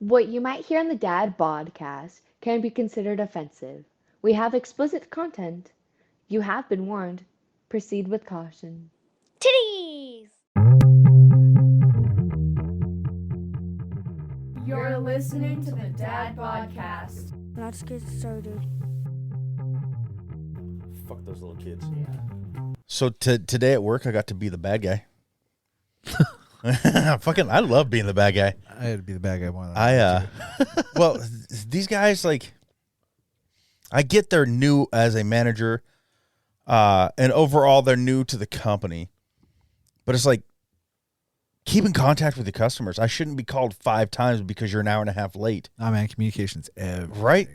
What you might hear on the Dad Podcast can be considered offensive. We have explicit content. You have been warned. Proceed with caution. Titties! You're listening to the Dad Podcast. Let's get started. Fuck those little kids. So today at work, I got to be the bad guy. I love being the bad guy. I had to be the bad guy more than Well, these guys, like, I get they're new as a manager, and overall they're new to the company, but it's like, keep in contact with the customers. I shouldn't be called 5 times because you're an hour and a half late. Nah, man, communication's everything. Right?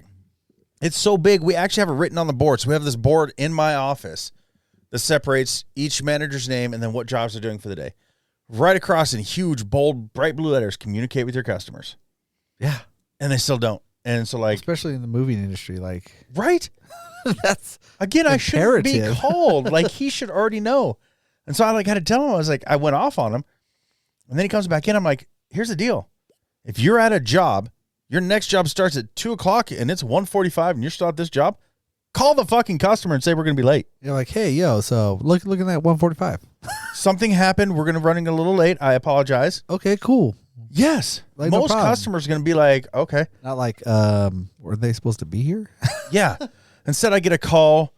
It's so big. We actually have it written on the board. So we have this board in my office that separates each manager's name and then what jobs they're doing for the day. Right across in huge, bold, bright blue letters, communicate with your customers. Yeah. And they still don't. And so, like, especially in the moving industry, like, right? that's again, I shouldn't be imperative. called. Like, he should already know. And so I had to tell him. I was like, I went off on him. And then he comes back in. I'm like, here's the deal. If you're at a job, your next job starts at 2 o'clock and it's 1:45 and you're still at this job, call the fucking customer and say we're going to be late. You're like, hey, yo, so look at that 145. Something happened. We're going to running a little late. I apologize. Okay, cool. Yes. Like, no most problem. customers are going to be like, okay. Not like, were they supposed to be here? Yeah. Instead, I get a call,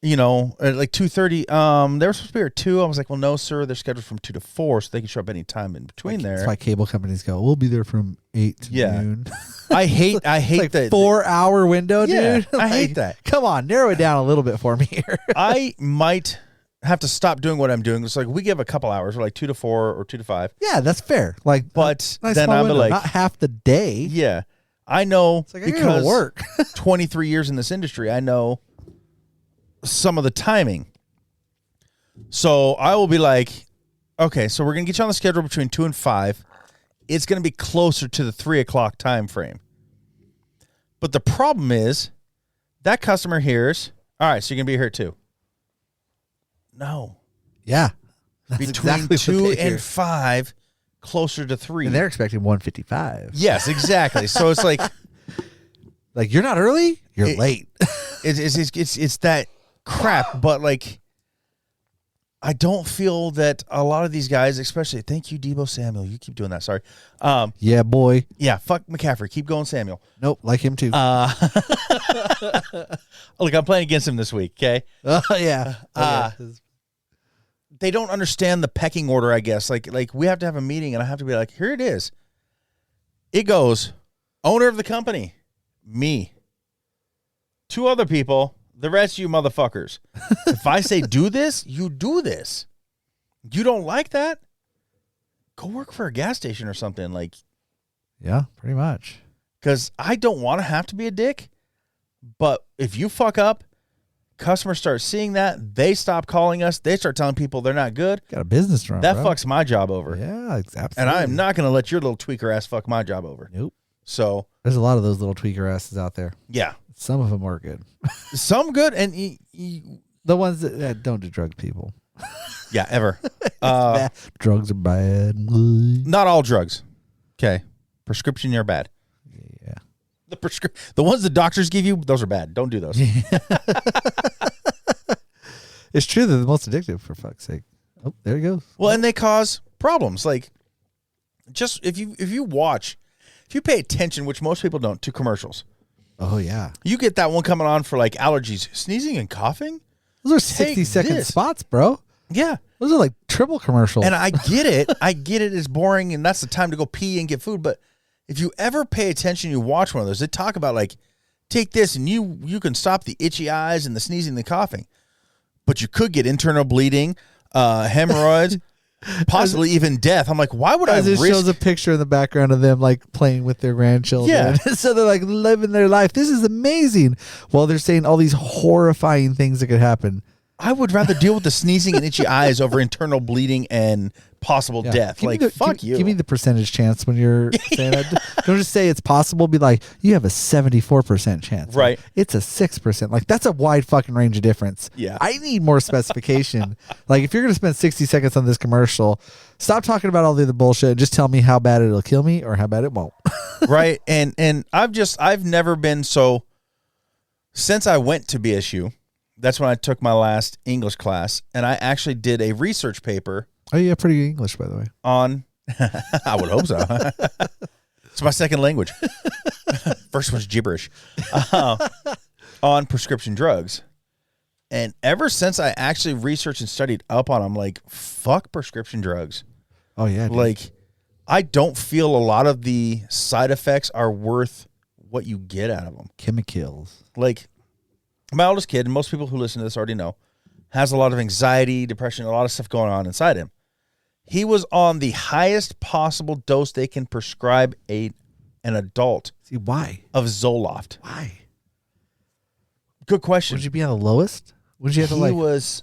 at like 2:30. They were supposed to be here at 2. I was like, well, no, sir. They're scheduled from 2 to 4, so they can show up any time in between there. That's why cable companies go, we'll be there from 8 to noon. I hate like that 4-hour window, Yeah, dude. I hate Like, that. Come on, narrow it down a little bit for me here. I might have to stop doing what I'm doing. It's like we give a couple hours, we're like 2 to 4 or 2 to 5. Yeah, that's fair. Like, But nice then small I'm window, like, not half the day. yeah, I know It's like, I gotta because work. 23 years in this industry, I know some of the timing. So I will be like, okay, so we're going to get you on the schedule between 2 and 5. It's going to be closer to the 3 o'clock time frame. But the problem is that customer hears, all right, so you're going to be here at 2. No. Yeah. That's Between exactly what 2 they hear. and 5, closer to 3. And they're expecting 155. Yes, exactly. So it's like, Like, you're not early, you're late. it's that crap. But like, I don't feel that a lot of these guys, especially, thank you, Debo Samuel. You keep doing that. Sorry. Yeah, boy. Yeah, fuck McCaffrey. Keep going, Samuel. Nope, like him too. Look, I'm playing against him this week. Okay. Yeah. They don't understand the pecking order, I guess. Like we have to have a meeting and I have to be like, here it is. It goes, owner of the company, me, 2 other people, the rest of you motherfuckers. If I say do this, you do this. You don't like that? Go work for a gas station or something. Like, Yeah, pretty much. because I don't want to have to be a dick. But if you fuck up, customers start seeing that. They stop calling us. They start telling people they're not good. Got a business to run, That bro. fucks my job over. Yeah, absolutely. And I am not going to let your little tweaker ass fuck my job over. Nope. So, There's a lot of those little tweaker asses out there. yeah. Some of them are good. Some good and The ones that don't do drugs, people. yeah, ever. Drugs are bad. Not all drugs. Okay. Prescription are bad. Yeah. The ones the doctors give you, those are bad. Don't do those. It's true they're the most addictive, for fuck's sake. Oh, there he goes. Well, and they cause problems. Like, just if you pay attention, which most people don't, to commercials, Oh, yeah. you get that one coming on for like allergies, sneezing and coughing. Those are Take 60-second this. spots, bro. Yeah. Those are like triple commercials. And I get it. I get it. It's boring and that's the time to go pee and get food. But if you ever pay attention, you watch one of those, they talk about like, take this and you can stop the itchy eyes and the sneezing and the coughing. But you could get internal bleeding, hemorrhoids, possibly even death. I'm like, why would I As it risk? shows a picture in the background of them like playing with their grandchildren. Yeah. So they're like living their life. This is amazing. Well, they're saying all these horrifying things that could happen. I would rather deal with the sneezing and itchy eyes over internal bleeding and possible death. Give me Like, fuck you. Give me the percentage chance when you're saying that. Don't just say it's possible. Be like, you have a 74% chance. Right. It's a 6%. Like, that's a wide fucking range of difference. Yeah. I need more specification. Like, if you're going to spend 60 seconds on this commercial, stop talking about all the other bullshit and just tell me how bad it'll kill me or how bad it won't. Right. And I've never been so, since I went to BSU, that's when I took my last English class, and I actually did a research paper. Oh, yeah, pretty good English, by the way. On, I would hope so. It's my second language. First one's gibberish. On prescription drugs. And ever since I actually researched and studied up on them, like, fuck prescription drugs. Oh, yeah. Dude. Like, I don't feel a lot of the side effects are worth what you get out of them. Chemicals. Like, my oldest kid, and most people who listen to this already know, has a lot of anxiety, depression, a lot of stuff going on inside him. He was on the highest possible dose they can prescribe an adult. See, why? Of Zoloft. Why? Good question. Would you be on the lowest? Would you have to He was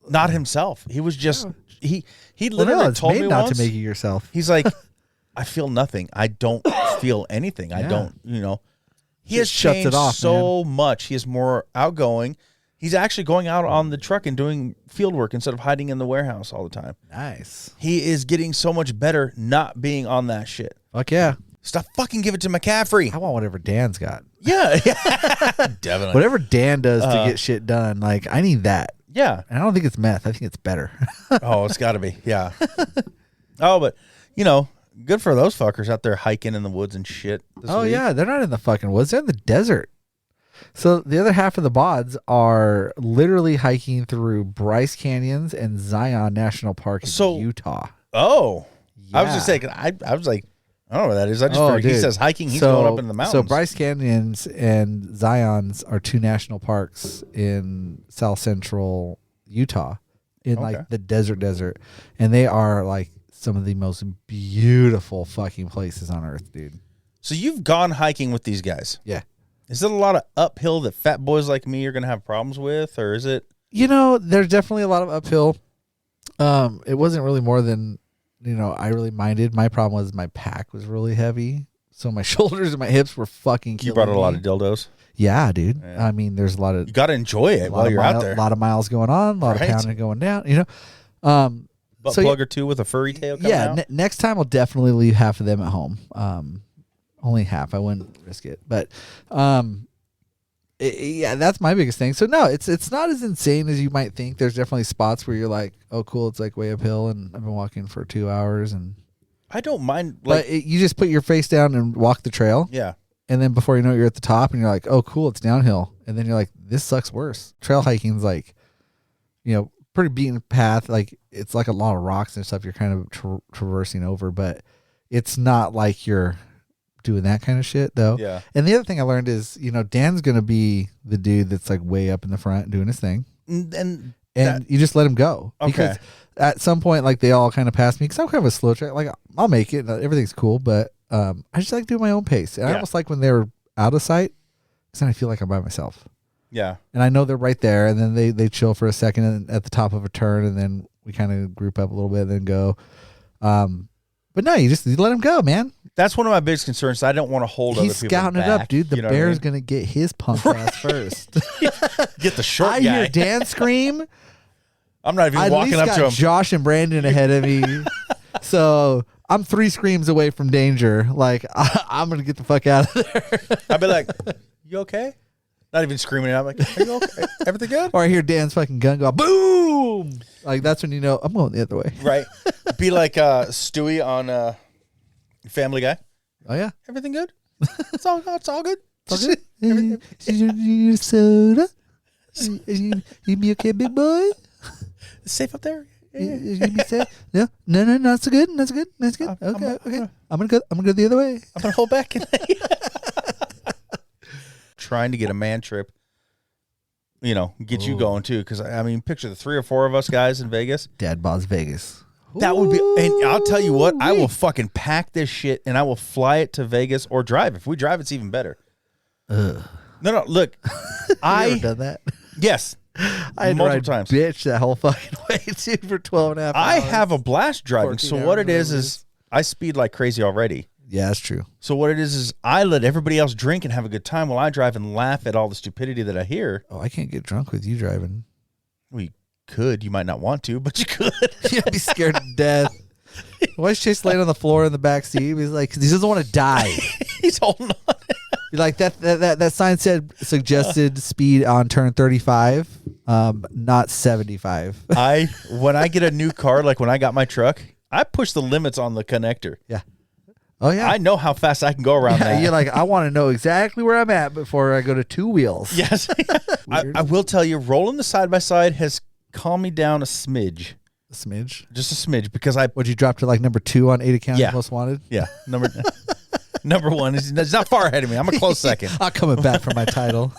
not himself. He was just he literally told me not once, to make you yourself. He's like, I feel nothing. I don't feel anything. I don't, He has shuts changed it off, so much. He is more outgoing. He's actually going out on the truck and doing field work instead of hiding in the warehouse all the time. Nice. He is getting so much better not being on that shit. Fuck yeah. Stop fucking give it to McCaffrey. I want whatever Dan's got. Yeah. Definitely. Whatever Dan does to get shit done, like, I need that. Yeah. And I don't think it's meth. I think it's better. Oh, it's got to be. Yeah. Oh, but, good for those fuckers out there hiking in the woods and shit. This week. Yeah. They're not in the fucking woods. They're in the desert. So the other half of the bods are literally hiking through Bryce Canyons and Zion National Park in Utah. Oh. Yeah. I was just saying, I was like, I don't know what that is. I just figured he says hiking, he's going up in the mountains. So Bryce Canyons and Zion's are two national parks in south central Utah in like the desert. And they are like some of the most beautiful fucking places on earth, dude. So you've gone hiking with these guys. Yeah. Is it a lot of uphill that fat boys like me are going to have problems with, or is it? There's definitely a lot of uphill. It wasn't really more than, I really minded. My problem was my pack was really heavy. So my shoulders and my hips were fucking killing You brought a lot me. of dildos? Yeah, dude. Yeah. I mean, there's a lot of... You got to enjoy it while you're out there. A lot of miles going on, a lot of pounding going down, Butt plug or two with a furry tail coming out? Next time I'll definitely leave half of them at home. Only half. I wouldn't risk it. But, that's my biggest thing. So, no, it's not as insane as you might think. There's definitely spots where you're like, oh, cool, it's like way uphill, and I've been walking for 2 hours. And I don't mind. you just put your face down and walk the trail. Yeah. And then before you know it, you're at the top, and you're like, oh, cool, it's downhill. And then you're like, this sucks worse. Trail hiking's like, pretty beaten path. Like, it's like a lot of rocks and stuff you're kind of traversing over, but it's not like you're doing that kind of shit, though. Yeah. And the other thing I learned is, Dan's going to be the dude that's like way up in the front doing his thing. And you just let him go. Okay. Because at some point, like, they all kind of pass me because I'm kind of a slow track. Like, I'll make it. Everything's cool, but I just like doing my own pace. And I almost like when they're out of sight because then I feel like I'm by myself. Yeah. And I know they're right there, and then they chill for a second at the top of a turn, and then we kind of group up a little bit and then go. But no, you let him go, man. That's one of my biggest concerns. I don't want to hold other He's people scouting back, it up, dude. The you know what I bear's mean? going to get his punk ass first. Get the short I guy. hear Dan scream. I'm not even I walking up to him. Josh and Brandon ahead of me. So I'm 3 screams away from danger. Like, I'm going to get the fuck out of there. I'd be like, you okay? Not even screaming out. I'm like, are you okay? Everything good? Or I hear Dan's fucking gun go, boom. Like, that's when you know I'm going the other way. Right. Be like Stewie on Family Guy. Oh, yeah. Everything good? It's all good. It's all good. Your soda? You be okay, big boy? It's safe up there? You gonna be safe? No, not so good. Not so good. That's good. Okay. I'm gonna go the other way. I'm gonna hold back. Trying to get a man trip, get you going too. Because I mean, picture the 3 or 4 of us guys in Vegas. Dad Boss Vegas. That would be, and I'll tell you what, I will fucking pack this shit and I will fly it to Vegas or drive. If we drive, it's even better. No, look, I ever done that. Yes, I had to multiple ride times. bitch that whole fucking way, dude, for 12 and a half hours. I have a blast driving. 14 So what hours, it is whatever it is I speed like crazy already. Yeah, that's true. So what it is I let everybody else drink and have a good time while I drive and laugh at all the stupidity that I hear. Oh, I can't get drunk with you driving. We could. You might not want to, but you could. You'd be scared to death. Why is Chase laying on the floor in the back seat? He's like, 'cause he doesn't want to die. He's holding on. You're like that sign said suggested speed on turn 35, not 75. When I get a new car, like when I got my truck, I push the limits on the connector. Yeah. Oh yeah. I know how fast I can go around that. You're like, I want to know exactly where I'm at before I go to two wheels. Yes. I will tell you, rolling the side by side has calmed me down a smidge. A smidge. Just a smidge because Would you drop to like number 2 on Ada County Yeah. Most Wanted? Yeah, number one is not far ahead of me. I'm a close second. I'm coming back for my title.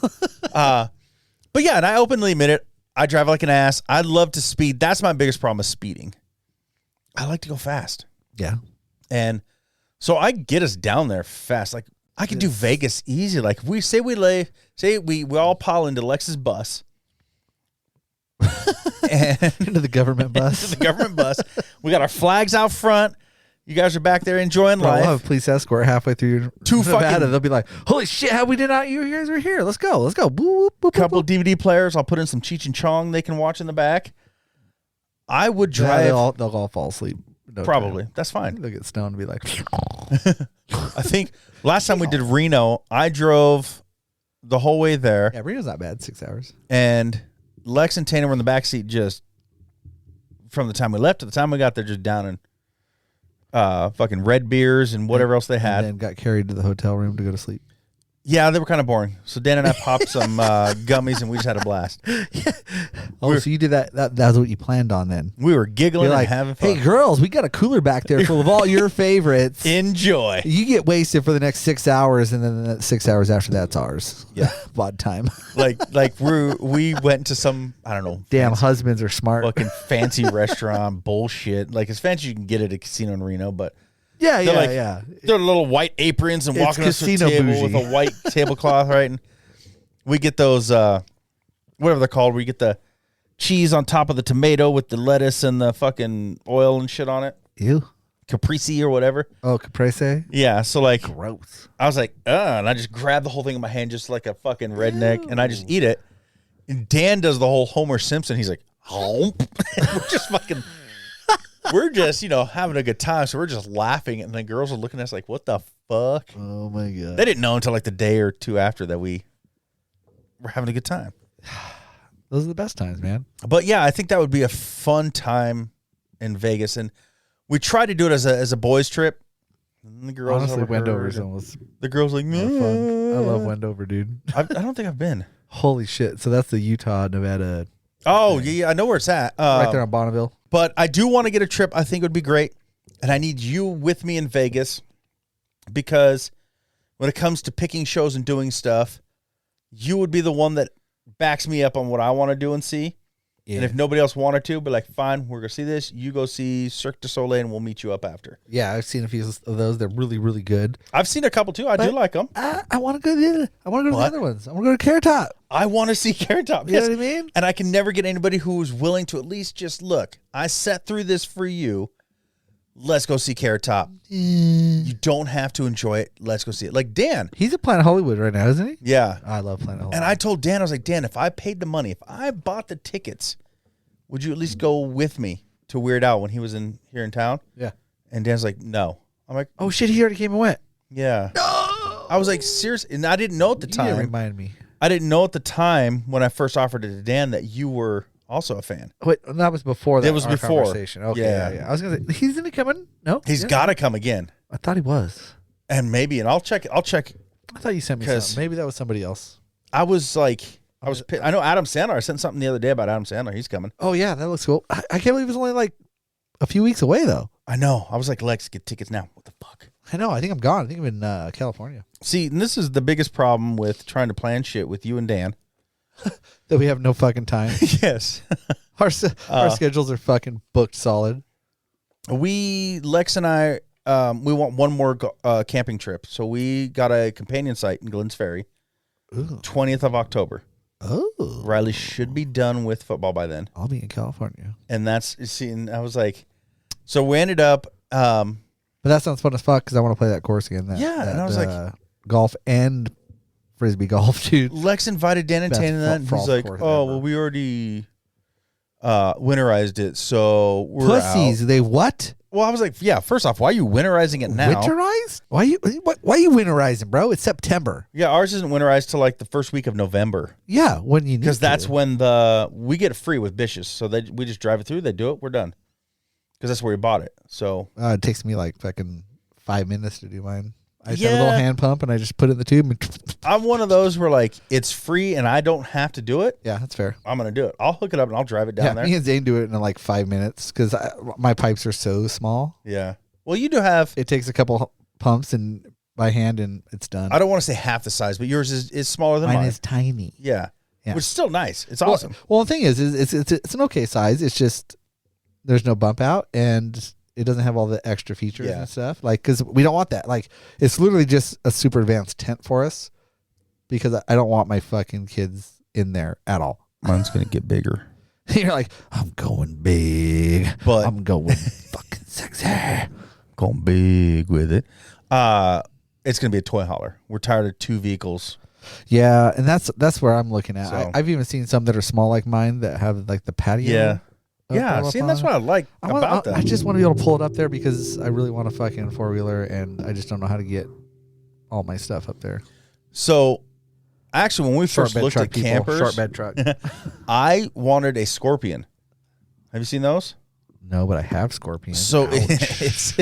But yeah, and I openly admit it. I drive like an ass. I love to speed. That's my biggest problem is speeding. I like to go fast. Yeah. And so I get us down there fast. Like I can do Vegas easy. Like we all pile into Lex's bus. And Into the government bus. the government bus. We got our flags out front. You guys are back there enjoying Bro, life. we'll have a police escort halfway through Nevada. fucking- They'll be like, holy shit, how we did not, you guys were here. Let's go. Let's go. Boop, boop, boop, Couple boop. DVD players. I'll put in some Cheech and Chong they can watch in the back. I would Yeah, drive. they'll all fall asleep. No Probably. time. That's fine. They'll get stoned and be like, I think last time we did Reno, I drove the whole way there, yeah, Reno's not bad. 6 hours. and Lex and Tana were in the back seat just from the time we left to the time we got there, just down in fucking red beers and whatever else they And had. then got carried to the hotel room to go to sleep. Yeah, they were kind of boring. So Dan and I popped some gummies, and we just had a blast. Oh, so you did that. That's what you planned on then. We were giggling You're like, and having fun. hey, girls, we got a cooler back there full of all your favorites. Enjoy. You get wasted for the next 6 hours, and then the 6 hours after that's ours. Yeah. Bod time. like we went to some, I don't know, Damn, husbands are smart. fucking fancy restaurant bullshit. Like as fancy as you can get at a casino in Reno, but Yeah, they're yeah, like, yeah. they're little white aprons and It's walking us to a casino table with bougie. a white tablecloth, right? And we get those, whatever they're called, where you get the cheese on top of the tomato with the lettuce and the fucking oil and shit on it. Ew. Caprese or whatever. Oh, caprese? Yeah, so like, Gross. I was like, and I just grabbed the whole thing in my hand just like a fucking redneck, and I just eat it. And Dan does the whole Homer Simpson. He's like, "Hump." We're just fucking, we're just, having a good time. So we're just laughing, and the girls are looking at us like, what the fuck? Oh, my God. They didn't know until like the day or two after that we were having a good time. Those are the best times, man. But yeah, I think that would be a fun time in Vegas. And we tried to do it as a boys trip. And the girls Honestly, overheard. Wendover's almost The girls like, more fun. I love Wendover, dude. I don't think I've been. Holy shit. So that's the Utah, Nevada, Oh, yeah, I know where it's at. right there on Bonneville. But I do want to get a trip. I think it would be great. And I need you with me in Vegas because when it comes to picking shows and doing stuff, you would be the one that backs me up on what I want to do and see. Yeah. And if nobody else wanted to, be like, fine, we're going to see this. You go see Cirque du Soleil and we'll meet you up after. Yeah, I've seen a few of those. They're really, really good. I've seen a couple too. I do But- like them. I want to go to the What? other ones. I want to go to Carrot Top. I want to see Carrot Top. You know what I mean? And I can never get anybody who's willing to at least just look. I sat through this for you. Let's go see Carrot Top. You don't have to enjoy it. Let's go see it. Like Dan. He's at Planet Hollywood right now, isn't he? Yeah. I love Planet Hollywood. And I told Dan, I was like, Dan, if I paid the money, if I bought the tickets, would you at least go with me to Weird Al when he was here in town? Yeah. And Dan's like, no. I'm like, Oh, shit, he already came and went. yeah. I was like, seriously. And I didn't know at the You didn't time. remind me. I didn't know at the time when I first offered it to Dan that you were also a fan. Wait, that was before that. It was our before. Conversation. Okay, Yeah. yeah. I was going to say, he's going to come in? No? He's Yeah. got to come again. I thought he was. And maybe, and I'll check. I thought you sent me 'Cause- something. Maybe that was somebody else. I was like, I know Adam Sandler. I sent something the other day about Adam Sandler. He's coming. Oh, yeah, that looks cool. I can't believe it's only like a few weeks away, though. I know. I was like, Lex, get tickets now. What the fuck? I know. I think I'm gone. I think I'm in California. See, and this is the biggest problem with trying to plan shit with you and Dan. That we have no fucking time. Yes. Our schedules are fucking booked solid. Lex and I, we want one more camping trip. So we got a companion site in Glens Ferry, Ooh. 20th of October. Oh, Riley should be done with football by then. I'll be in California. And that's, see, and I was like, so we ended up, But that sounds fun as fuck because I want to play that course again. And I was like, golf and frisbee golf, dude. Lex invited Dan and Best Tane to that, and fall he's like, course oh, ever. well, we already winterized it, so we're Pussies, out. they what? Well, I was like, yeah, first off, why are you winterizing it now? Winterized? Why you winterizing, bro? It's September. Yeah, ours isn't winterized till like the first week of November. Yeah, when you need Because that's to. when we get it free with Bishes. So we just drive it through, they do it, we're done. Because that's where we bought it. So It takes me like fucking 5 minutes to do mine. I just Yeah. have a little hand pump and I just put it in the tube. And I'm one of those where like it's free and I don't have to do it. yeah, that's fair. I'm gonna do it. I'll hook it up and I'll drive it down Yeah, there. me and Zane do it in like 5 minutes because my pipes are so small. Yeah. Well, you do have. It takes a couple pumps and by hand and it's done. I don't want to say half the size, but yours is smaller than Mine mine. is tiny. Yeah. Yeah. Which is still nice. It's awesome. Well, the thing is it's an okay size. It's just there's no bump out and it doesn't have all the extra features Yeah. and stuff. Like, because we don't want that. Like, it's literally just a super advanced tent for us because I don't want my fucking kids in there at all. Mine's gonna get bigger. You're like, I'm going big, But I'm going fucking sexy. going big with it. It's gonna be a toy hauler. We're tired of 2 vehicles. Yeah, and that's where I'm looking at. So- I've even seen some that are small like mine that have like the patio. Yeah. up Yeah. up See, and that's on what I like about that. I just want to be able to pull it up there because I really want a fucking 4-wheeler and I just don't know how to get all my stuff up there. So, actually, when we Short first bed looked truck, at people. campers, Short bed truck. I wanted a Scorpion. Have you seen those? No, but I have scorpions. So Ouch. it's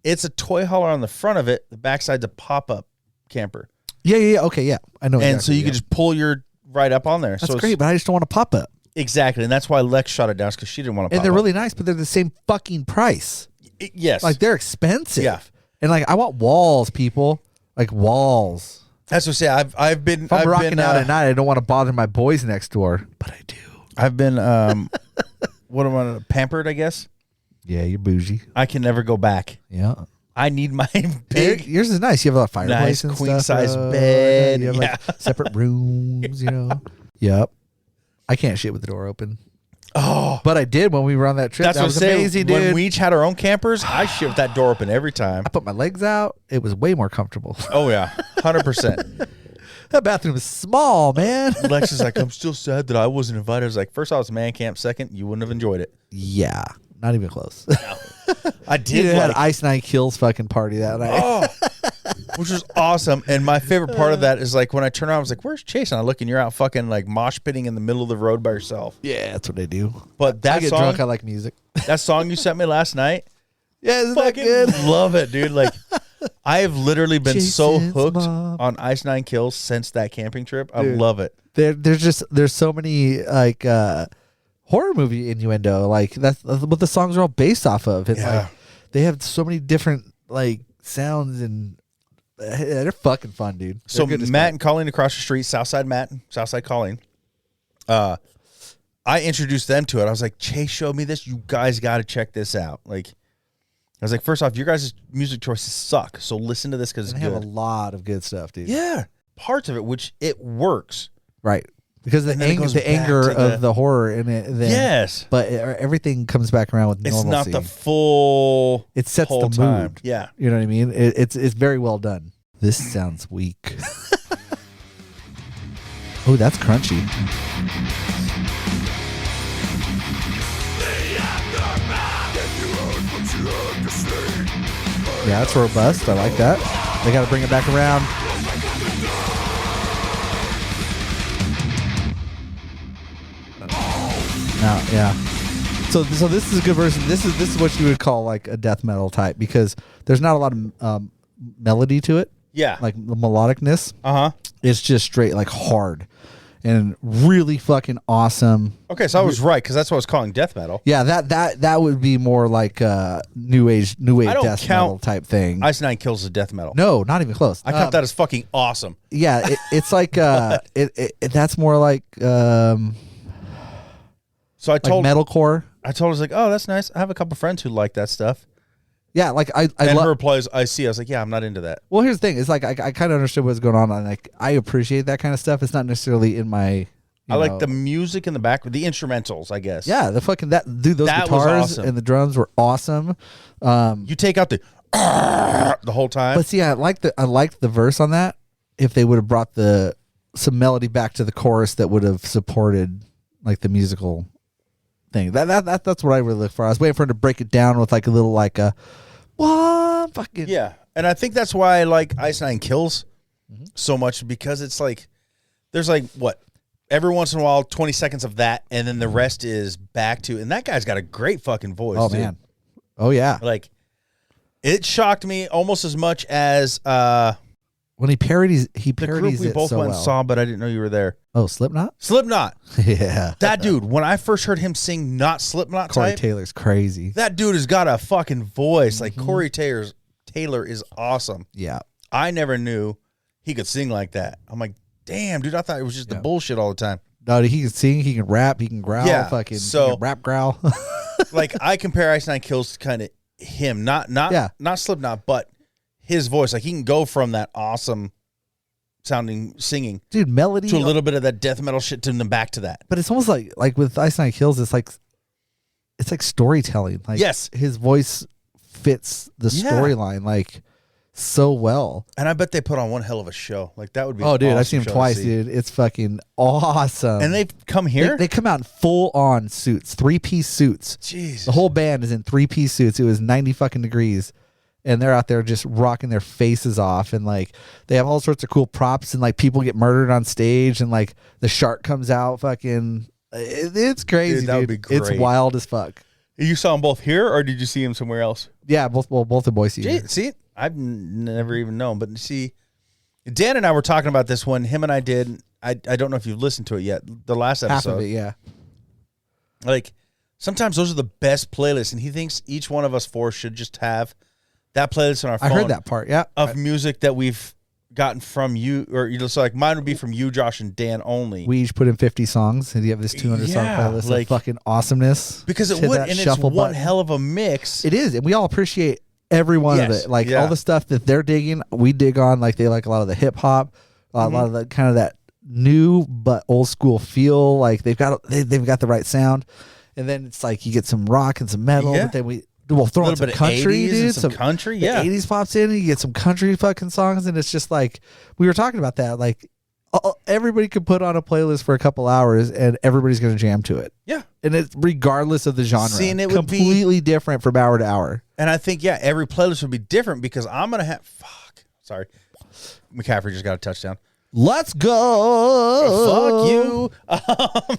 it's a toy hauler on the front of it. The backside's a pop-up camper, yeah. Okay, yeah. I know. and exactly, so you yeah. can just pull your right up on there. That's so it's- great, but I just don't want to pop up. Exactly, and that's why Lex shot it down because she didn't want to. And they're really nice, but they're the same fucking price. Yes, Like they're expensive. Yeah. And like I want walls, people. Like walls. that's what I say. I've been If I'm I've rocking been, out at night, I don't want to bother my boys next door, but I do. I've been what am I pampered? I guess Yeah, you're bougie. I can never go back. Yeah. I need my big. Yours is nice. You have a fireplace Nice and queen stuff, size bro. bed. You have like separate rooms, you know. Yep. I can't shit with the door open. Oh, But I did when we were on that trip. that's That what was I'm saying. amazing, dude. When we each had our own campers, I shit with that door open every time. I put my legs out. It was way more comfortable. Oh yeah, 100%. That bathroom is small, man. Lex is like, I'm still sad that I wasn't invited. I was like, first I was man camp. Second, you wouldn't have enjoyed it. Yeah, not even close. I You did. had Like, Ice Nine Kills fucking party that night. oh, which was awesome. And my favorite part of that is like when I turn around, I was like, "Where's Chase?" And I look, and you're out fucking like mosh pitting in the middle of the road by yourself. Yeah, that's what I do. But I that get song, drunk. I like music. that song you sent me last night, Yeah, isn't that fucking good? love it, dude. Like, I have literally been so Jason's hooked mom. on Ice Nine Kills since that camping trip. I Dude. love it. There's so many like horror movie innuendo. Like that's what the songs are all based off of. And Yeah. like they have so many different like sounds and they're fucking fun, dude. They're So good as Matt fuck. and Colleen across the street, Southside Matt, Southside Colleen. I introduced them to it. I was like, Chase showed me this. You guys got to check this out. Like, I was like, first off, your guys' music choices suck. So listen to this because And it's they have good. a lot of good stuff, dude. Yeah, parts of it, which it works. Right. Because And then it goes the back anger to of the horror in it. Then, Yes. But everything comes back around with It's normalcy. not the full. It sets whole the time. mood. Yeah. You know what I mean? It's very well done. This sounds weak. Oh, that's crunchy. Yeah, that's robust. I like that. They got to bring it back around. Now, yeah. So this is a good version. This is what you would call like a death metal type because there's not a lot of melody to it, Yeah. like the melodicness. Uh-huh. It's just straight like hard and really fucking awesome. Okay, so I was right because that's what I was calling death metal. Yeah, that would be more like new age I don't death count metal type thing. Ice Nine Kills is death metal. No, not even close. I count that as fucking awesome. Yeah, it's like that's more like So I told metalcore. I was like, oh, that's nice. I have a couple friends who like that stuff. Yeah, like I and love. her replies, I see. I was like, yeah, I'm not into that. Well, here's the thing. It's like I kind of understood what's going on, and like I appreciate that kind of stuff. It's not necessarily in my. I like the music in the back, the instrumentals, I guess. Yeah, the fucking those That was guitars awesome. and the drums were awesome. You take out the whole time. But see, I liked the verse on that. If they would have brought some melody back to the chorus, that would have supported like the musical thing. That's what I really look for. I was waiting for him to break it down with like a little like a what fucking Yeah, and I think that's why I like Ice Nine Kills so much, because it's like there's like what every once in a while 20 seconds of that, and then the rest is back to, and that guy's got a great fucking voice. Oh dude. man, oh yeah. Like it shocked me almost as much as When he parodies the group we it both so went well. and saw, but I didn't know you were there. Oh, Slipknot. Slipknot. Yeah, That dude. When I first heard him sing "Not Slipknot" Corey type, Taylor's crazy. that dude has got a fucking voice. Like Corey Taylor is awesome. Yeah, I never knew he could sing like that. I'm like, damn, dude. I thought it was just the bullshit all the time. no, he can sing, he can rap, he can growl. Yeah, Fucking so- he can rap growl. Like I compare Ice Nine Kills to kind of him, not Slipknot, but his voice. Like he can go from that awesome sounding singing Dude, melody to a little bit of that death metal shit to then back to that. But it's almost like with Ice Nine Kills, it's like storytelling. Like Yes. his voice fits the Yeah. storyline like so well. And I bet they put on one hell of a show. Like that would be. Oh, dude, an I've seen awesome him show to twice, see. dude. It's fucking awesome. And they've come here. They come out in full on suits, 3-piece suits. Jesus. The whole band is in 3-piece suits. It was 90 fucking degrees. And they're out there just rocking their faces off, and like they have all sorts of cool props, and like people get murdered on stage, and like the shark comes out. Fucking, it's crazy, Dude, that would dude. be It's great. wild as fuck. You saw them both here, or did you see them somewhere else? Yeah, both in Boise. Gee, see, I've never even known. But see, Dan and I were talking about this one. Him and I did. I don't know if you've listened to it yet. The last episode. Half of it, yeah. Like sometimes those are the best playlists, and he thinks each one of us four should just have that playlist on our I phone heard that part. Yeah, of music that we've gotten from you, or you just like mine would be from you, Josh, and Dan only. we each put in 50 songs, and you have this 200 song Yeah, playlist like- of fucking awesomeness. Because it Hit would, that and it's shuffle one button. hell of a mix. It is, and we all appreciate every one of Yes, it. Like yeah. all the stuff that they're digging, we dig on. Like they like a lot of the hip hop, a lot of the kind of that new but old school feel. Like they've got the right sound, and then it's like you get some rock and some metal, Yeah. but then we'll throw A in little some bit of country, 80s dude. and some country, the yeah. 80s pops in, and you get some country fucking songs, and it's just like we were talking about that. Like everybody could put on a playlist for a couple hours, and everybody's gonna jam to it. Yeah. And it's regardless of the genre. See, and it would be- completely different from hour to hour. And I think, yeah, every playlist would be different because I'm going to have... Fuck. Sorry. McCaffrey just got a touchdown. Let's go. Fuck you.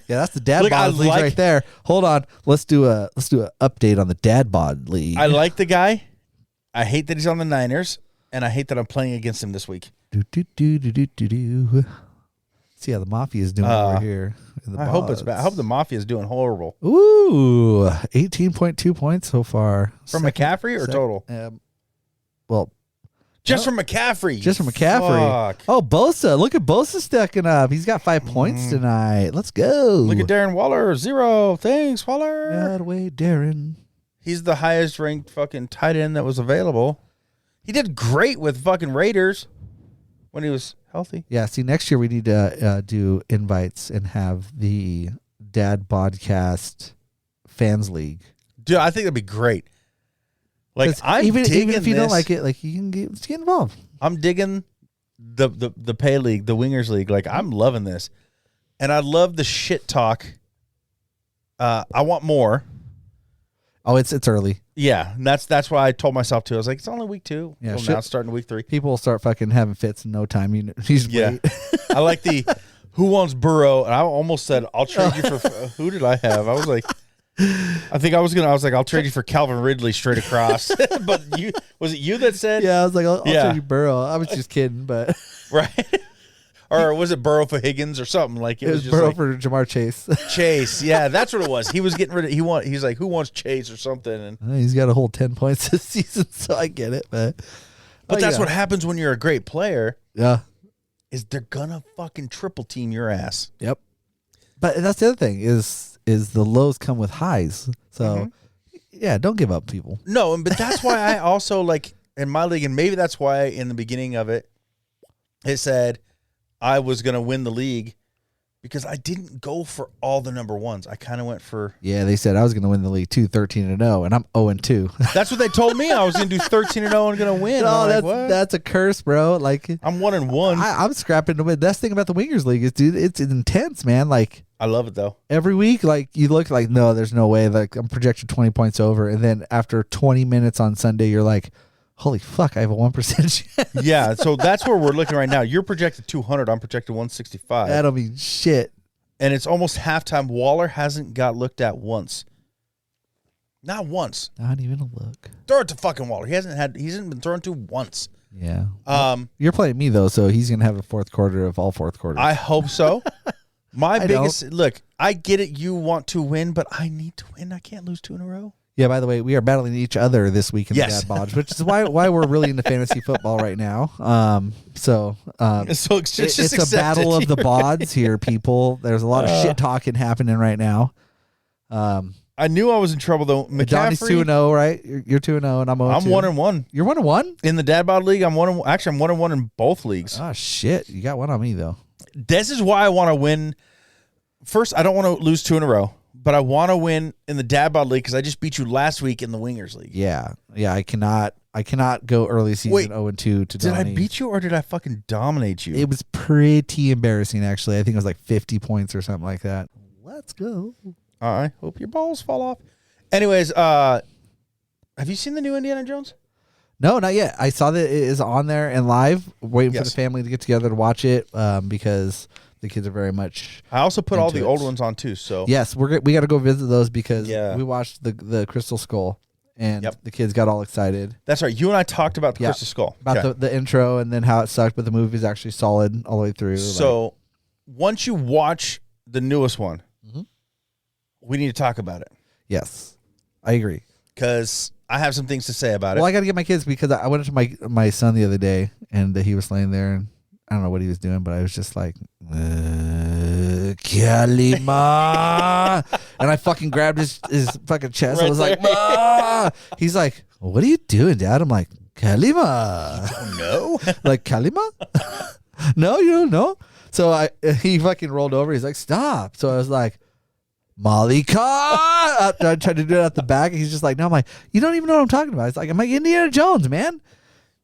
Yeah, that's the dad Look, I bod league like- right there. Hold on. Let's do a update on the dad bod league. I like the guy. I hate that he's on the Niners, and I hate that I'm playing against him this week. do, do, do, do, do, do, do. See how the mafia is doing over here. in the I hope it's bods. bad. I hope the Mafia is doing horrible. Ooh, 18.2 points so far. From Second- McCaffrey or sec- total? Well, Just from McCaffrey. just from McCaffrey. Fuck. Oh, Bosa. Look at Bosa stacking up. He's got 5 points tonight. Let's go. Look at Darren Waller. 0. Thanks, Waller. Out of way, Darren. He's the highest ranked fucking tight end that was available. He did great with fucking Raiders when he was healthy. Yeah, see, next year we need to do invites and have the Dad Podcast Fans League. Dude, I think that'd be great. Like 'Cause I'm even digging if you this. don't like it, like you can get involved. I'm digging the pay league, the wingers league. Like I'm loving this, and I love the shit talk. I want more. Oh, it's early. Yeah, and that's why I told myself too. I was like, it's only week 2. Yeah, Well, shit. now it's starting week 3. People will start fucking having fits in no time. You just Yeah, wait. I like the who wants Burrow, and I almost said I'll trade you for who did I have? I was like, I was like, I'll trade you for Calvin Ridley straight across. But was it you that said Yeah, I was like, I'll Yeah. trade you Burrow. I was just kidding, but right? Or was it Burrow for Higgins or something? Like it was just Burrow like, for Jamar Chase. Chase. Yeah, that's what it was. He was getting rid of. He's like, who wants Chase or something? And He's got a whole 10 points this season, so I get it. But that's yeah. what happens when you're a great player. Yeah. Is they're gonna fucking triple team your ass. Yep. But that's the other thing is the lows come with highs. So Yeah, don't give up, people. No, but that's why I also like in my league, and maybe that's why in the beginning of it, it said I was going to win the league because I didn't go for all the number ones. I kind of went for. Yeah, they said I was going to win the league 13-0, and I'm 0-2. That's what they told me. I was going to do 13-0 and going to win. No, I'm like, that's a curse, bro. Like I'm 1-1. I'm scrapping to win. That's the thing about the Wingers League is, dude, it's intense, man. Like I love it though. every week, like you look like, no, there's no way. Like I'm projected 20 points over, and then after 20 minutes on Sunday, you're like, holy fuck, I have a 1% chance. Yeah, so that's where we're looking right now. You're projected 200. I'm projected 165. That'll be shit. And it's almost halftime. Waller hasn't got looked at once. Not once. Not even a look. Throw it to fucking Waller. He hasn't been thrown to once. Yeah. You're playing me though, so he's gonna have a fourth quarter of all fourth quarters. I hope so. My I biggest look, I get it. You want to win, but I need to win. I can't lose 2 in a row. Yeah, by the way, we are battling each other this week in Yes. the Dad Bodge, which is why we're really into fantasy football right now. So it's just it's a accepted battle of the here. bods here, people. There's a lot of shit talking happening right now. I knew I was in trouble though. Johnny's McCaffrey, 2-0, right? You're 2-0, and I'm 0-2. I'm 1-1 You're 1-1? in the Dad Bod League. I'm 1-1. Actually, I'm 1-1 in both leagues. Oh shit, you got one on me though. This is why I want to win. First, I don't want to lose 2 in a row, but I want to win in the Dad Bod League because I just beat you last week in the Wingers League. Yeah. I cannot go early season Wait, 0-2 to Did Donnie. I beat you or did I fucking dominate you? It was pretty embarrassing, actually. I think it was like 50 points or something like that. Let's go. I hope your balls fall off. Anyways, have you seen the new Indiana Jones? No, not yet. I saw that it is on there and live, waiting for Yes. the family to get together to watch it because the kids are very much. I also put all Into the it. old ones on too. So Yes, we got to go visit those because Yeah. we watched the Crystal Skull and Yep. the kids got all excited that's right. You and I talked about the Yeah. Crystal Skull. about Okay. the intro and then how it sucked, but the movie is actually solid all the way through. So once you watch the newest one, Mhm. we need to talk about it yes, I agree. because I have some things to say about Well, it. I got to get my kids because I went into my son the other day and he was laying there and I don't know what he was doing, but I was just like, Kalima. And I fucking grabbed his fucking chest. I Right was like, there. "Ah." He's like, what are you doing, Dad? I'm like, Kalima. No. Like, Kalima? No, you don't know. So he fucking rolled over. He's like, stop. So I was like, Malika. I tried to do it at the back. And he's just like, no. I'm like, you don't even know what I'm talking about. It's like, I'm like Indiana Jones, man.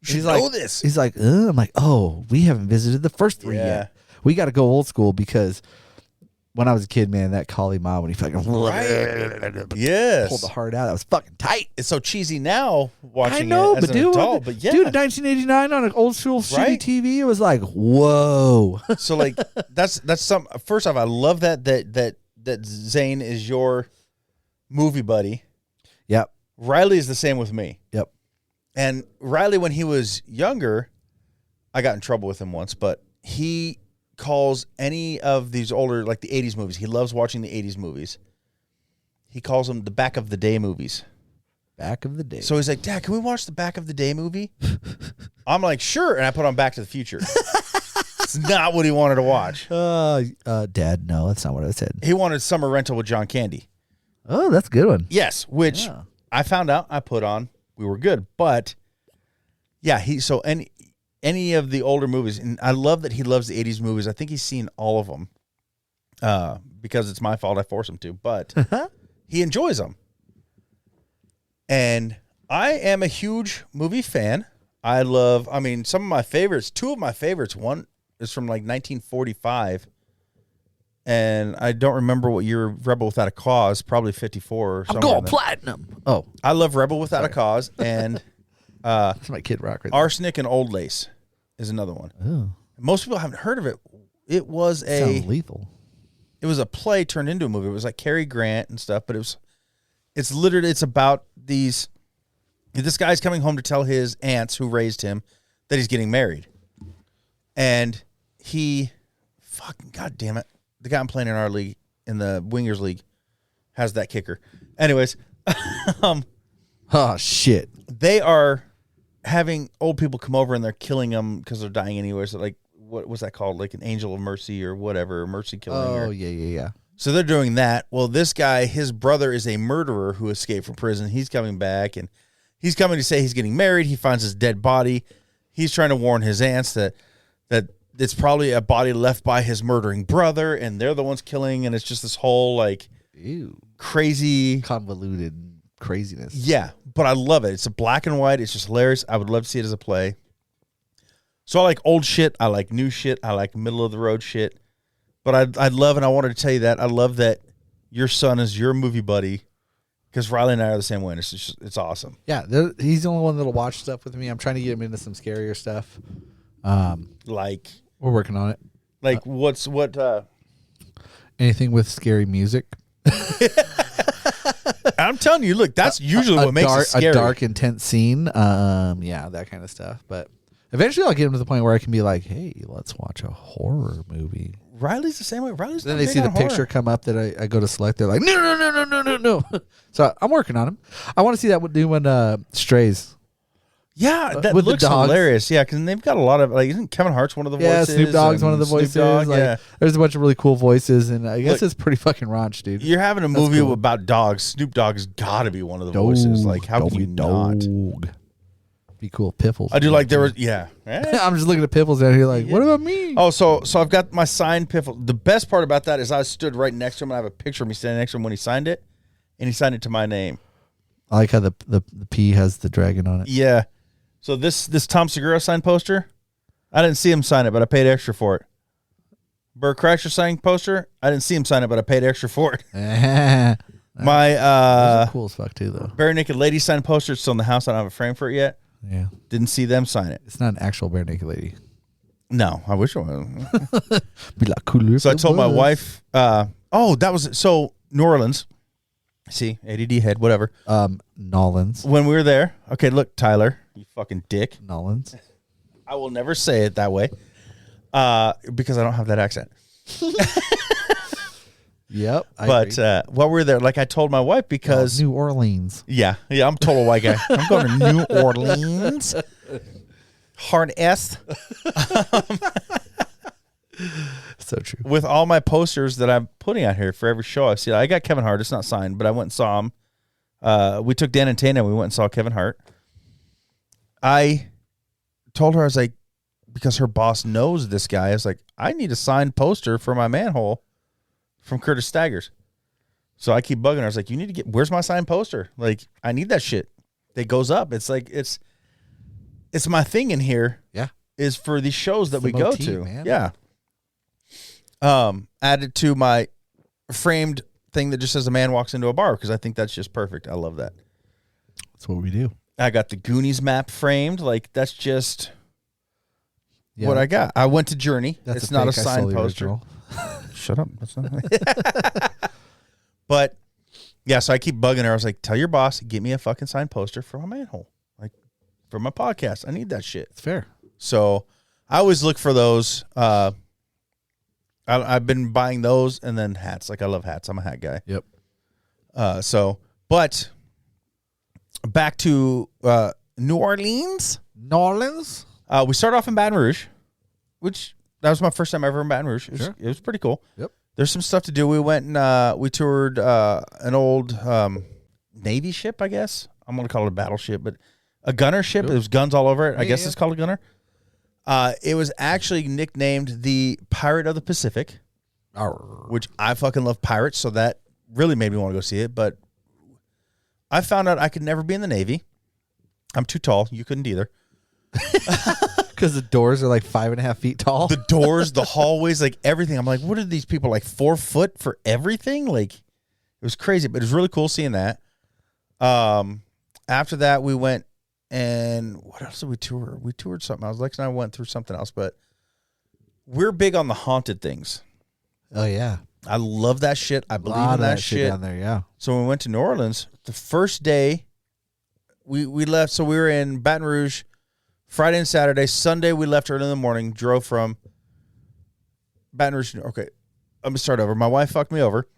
She's like, know this. He's like, I'm like, oh, we haven't visited the first 3 Yeah. yet. We got to go old school because when I was a kid, man, that Kali Ma, when he fucking Yes. pulled the heart out, that was fucking tight. It's so cheesy now watching I know, it as but an dude, adult, but yeah. dude, 1989 on an old school shitty Right? TV, it was like, whoa. So like that's some. First off, I love that Zane is your movie buddy. Yep. Riley is the same with me. Yep. And Riley, when he was younger, I got in trouble with him once, but he calls any of these older, like the 80s movies. He loves watching the 80s movies. He calls them the back of the day movies. Back of the day. So he's like, Dad, can we watch the back of the day movie? I'm like, sure. And I put on Back to the Future. It's not what he wanted to watch. Dad, no, that's not what I said. He wanted Summer Rental with John Candy. Oh, that's a good one. Yes, which Yeah. I found out I put on. We were good. But yeah, so any of the older movies, and I love that he loves the 80s movies. I think he's seen all of them because it's my fault. I force him to, but he enjoys them. And I am a huge movie fan. Some of my favorites, two of my favorites, one is from like 1945. And I don't remember what year Rebel Without a Cause, probably 54 or something. I'm going platinum. Oh, I love Rebel Without a Cause, and that's my Kid Rock right there. Arsenic and Old Lace is another one. Oh, Most people haven't heard of it. It was sounds lethal. it was a play turned into a movie. It was like Cary Grant and stuff, but it's about this guy's coming home to tell his aunts who raised him that he's getting married. And God damn it. The guy I'm playing in our league, in the Wingers League, has that kicker. Anyways, Oh, shit. they are having old people come over and they're killing them because they're dying anyway. So like, what was that called? Like an angel of mercy or whatever, mercy killing. Oh, or yeah. So they're doing that. Well, this guy, his brother is a murderer who escaped from prison. He's coming back, and he's coming to say he's getting married. He finds his dead body. He's trying to warn his aunts that it's probably a body left by his murdering brother, and they're the ones killing, and it's just this whole, like, Ew. crazy... Convoluted craziness. Yeah, but I love it. It's a black and white. It's just hilarious. I would love to see it as a play. So I like old shit. I like new shit. I like middle-of-the-road shit. But I love, and I wanted to tell you that, I love that your son is your movie buddy, because Riley and I are the same way, and it's awesome. Yeah, he's the only one that'll watch stuff with me. I'm trying to get him into some scarier stuff. Like... We're working on it. Like, what... Anything with scary music. I'm telling you, look, that's usually what makes it scary. A dark, intense scene. Yeah, that kind of stuff. But eventually I'll get him to the point where I can be like, hey, let's watch a horror movie. Riley's the same way. Riley's Then they see the picture come up that I go to select. They're like, no. So I'm working on him. I want to see that new one, Strays. Yeah, that with the looks dogs. hilarious. Yeah, because they've got a lot of, like, isn't Kevin Hart's one of the Yeah, voices? Snoop Dogg's one of the Snoop voices. Dogg, Like, yeah. there's a bunch of really cool voices, and I guess Look, it's pretty fucking raunch, dude. You're having a movie about dogs. Snoop Dogg has got to be one of the voices. Like, how can you not? Be cool, Piffles. I do like there was, yeah. I'm just looking at Piffles down here like, what about me? Oh, so I've got my signed Piffle. The best part about that is I stood right next to him, and I have a picture of me standing next to him when he signed it, and he signed it to my name. I like how the P has the dragon on it. Yeah. So this Tom Segura signed poster, I didn't see him sign it, but I paid extra for it. Burt Kreischer signed poster, I didn't see him sign it, but I paid extra for it. My Those are cool as fuck too, though. Bare Naked Lady signed poster. It's still in the house. I don't have a frame for it yet. Yeah, Didn't see them sign it. it's not an actual bare naked lady. No, I wish it was. Be like cool. So I told my wife, that was so New Orleans. See, ADD head, whatever. Nolans. When we were there, okay, look, Tyler, you fucking dick. Nolans. I will never say it that way, because I don't have that accent. Yep. But while we were there, like I told my wife, because New Orleans. yeah, I'm a total white guy. I'm going to New Orleans. Hard S. So true. With all my posters that I'm putting out here for every show I see, I got Kevin Hart. It's not signed, but I went and saw him. We took Dan and Tana. We went and saw Kevin Hart. I told her, I was like, because her boss knows this guy, I was like, I need a signed poster for my manhole from Curtis Staggers. So I keep bugging her. I was like, you need to get, where's my signed poster? Like, I need that shit. That goes up. It's like, it's my thing in here. Yeah. Is for these shows that we go motif, to. man. Yeah. Added to my framed thing that just says a man walks into a bar, because I think that's just perfect. I love that. That's what we do. I got the Goonies map framed. Like, that's just what I got. I went to Journey. That's it's not a fake. I signed saw the poster. original. Shut up. That's not But yeah, so I keep bugging her. I was like, tell your boss, get me a fucking signed poster for my manhole. Like, for my podcast. I need that shit. It's fair. So I always look for those. I've been buying those, and then hats. Like, I love hats. I'm a hat guy. Yep. But back to New Orleans. Nolans. We started off in Baton Rouge, which that was my first time ever in Baton Rouge. It was pretty cool. Yep. There's some stuff to do. We went and we toured an old Navy ship, I guess. I'm going to call it a battleship, but a gunner ship. Yep. There was guns all over it. I guess yeah. it's called a gunner. It was actually nicknamed the Pirate of the Pacific, which I fucking love pirates, so that really made me want to go see it. But I found out I could never be in the Navy. I'm too tall. You couldn't either. Because the doors are like 5.5 feet tall. The doors, the hallways, like everything. I'm like, what are these people, like 4 foot for everything? Like, it was crazy, but it was really cool seeing that. After that, we went, and what else did we tour? We toured something else. Lex and I went through something else, but we're big on the haunted things. Oh, yeah. I love that shit. I believe in that shit down there, yeah. So when we went to New Orleans, the first day we left, so we were in Baton Rouge Friday and Saturday. Sunday we left early in the morning, drove from Baton Rouge. Okay, let me start over. My wife fucked me over.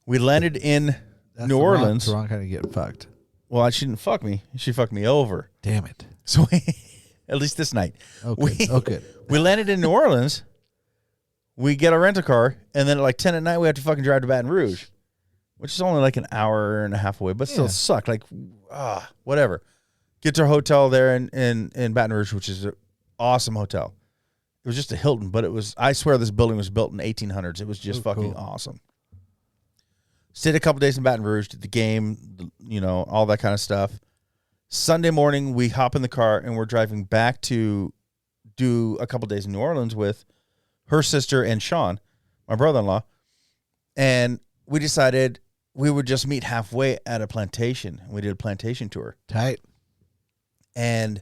We landed in New Orleans. That's the wrong kind of getting fucked. Well, she didn't fuck me. She fucked me over. Damn it. So at least this night. Okay. We landed in New Orleans. we get our rental car, and then at like 10 at night, we have to fucking drive to Baton Rouge, which is only like an hour and a half away, but still sucked. Like, whatever. Get to our hotel there in Baton Rouge, which is an awesome hotel. It was just a Hilton, but it was, I swear this building was built in 1800s. It was just fucking awesome. Stayed a couple days in Baton Rouge, did the game, you know, all that kind of stuff. Sunday morning, we hop in the car and we're driving back to do a couple days in New Orleans with her sister and Sean, my brother-in-law. And we decided we would just meet halfway at a plantation. We did a plantation tour. Tight. And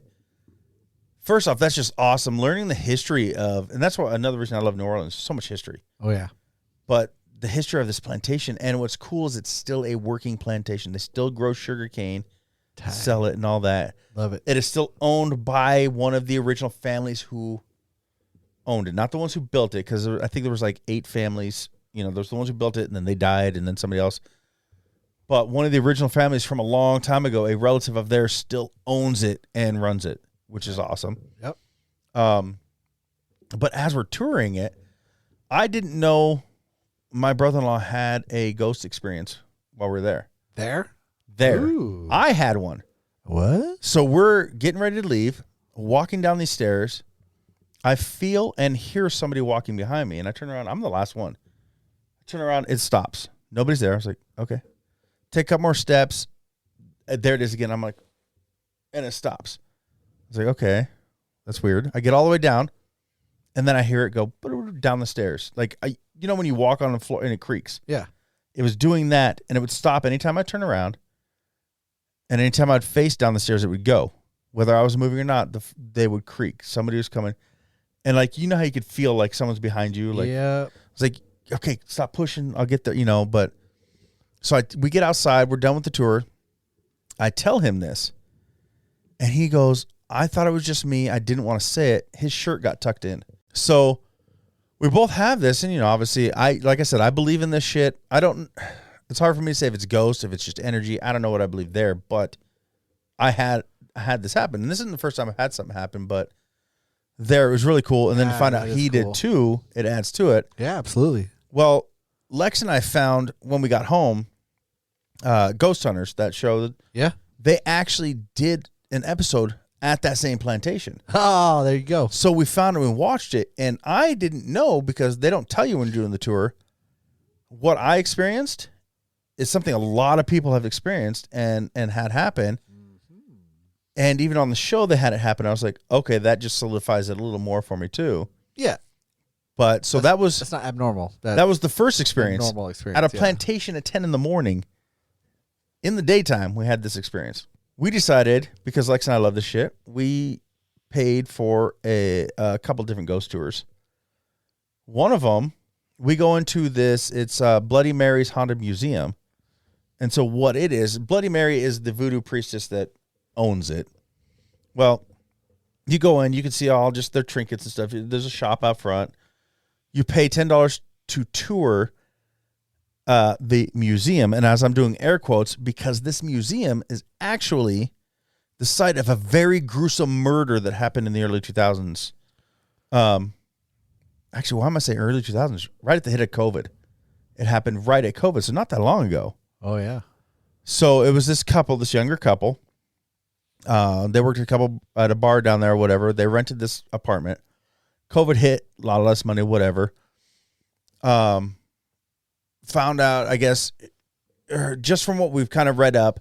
first off, that's just awesome. Learning the history of, and that's why another reason I love New Orleans, so much history. Oh, yeah. But the history of this plantation, and what's cool is it's still a working plantation. They still grow sugar cane, sell it and all that. Love it. It is still owned by one of the original families who owned it, not the ones who built it, because I think there was like 8 families. You know, there's the ones who built it, and then they died, and then somebody else. But one of the original families from a long time ago, a relative of theirs, still owns it and runs it, which is awesome. Yep. But as we're touring it, I didn't know my brother-in-law had a ghost experience while we were there. There. Ooh. I had one. What? So we're getting ready to leave, walking down these stairs. I feel and hear somebody walking behind me, and I turn around. I'm the last one. I turn around. It stops. Nobody's there. I was like, okay. Take a couple more steps. There it is again. I'm like, and it stops. I was like, okay, that's weird. I get all the way down, and then I hear it go down the stairs. Like, you know when you walk on the floor and it creaks? Yeah. It was doing that, and it would stop anytime I turn around, and anytime I'd face down the stairs, it would go. Whether I was moving or not, they would creak. Somebody was coming. And, like, you know how you could feel like someone's behind you? Like, yeah. It's like, okay, stop pushing. I'll get there, you know. But so we get outside. We're done with the tour. I tell him this, and he goes, I thought it was just me. I didn't want to say it. His shirt got tucked in. So we both have this, and, you know, obviously, like I said, I believe in this shit. It's hard for me to say if it's ghost, if it's just energy. I don't know what I believe there, but I had this happen. And this isn't the first time I've had something happen, but there it was really cool. And then to find out he did too, it adds to it. Yeah, absolutely. Well, Lex and I found when we got home, Ghost Hunters, that show. Yeah. They actually did an episode at that same plantation. Oh, there you go. So we found it and watched it, and I didn't know, because they don't tell you when you're doing the tour. What I experienced is something a lot of people have experienced and had happen. Mm-hmm. And even on the show, they had it happen. I was like, okay, that just solidifies it a little more for me too. Yeah. But so that's not abnormal. That was the first experience. Normal experience. At a plantation at 10 in the morning. In the daytime, we had this experience. We decided, because Lex and I love this shit, we paid for a couple different ghost tours. One of them, we go into this, it's Bloody Mary's Haunted Museum. And so what it is, Bloody Mary is the voodoo priestess that owns it. Well, you go in, you can see all just their trinkets and stuff. There's a shop out front. You pay $10 to tour the museum. And as I'm doing air quotes, because this museum is actually the site of a very gruesome murder that happened in the early 2000s. Actually, why am I saying early 2000s? Right at the hit of COVID. It happened right at COVID, so not that long ago. Oh, yeah. So it was this younger couple. They worked at a bar down there or whatever. They rented this apartment. COVID hit, a lot less money, whatever. Found out, I guess, just from what we've kind of read up,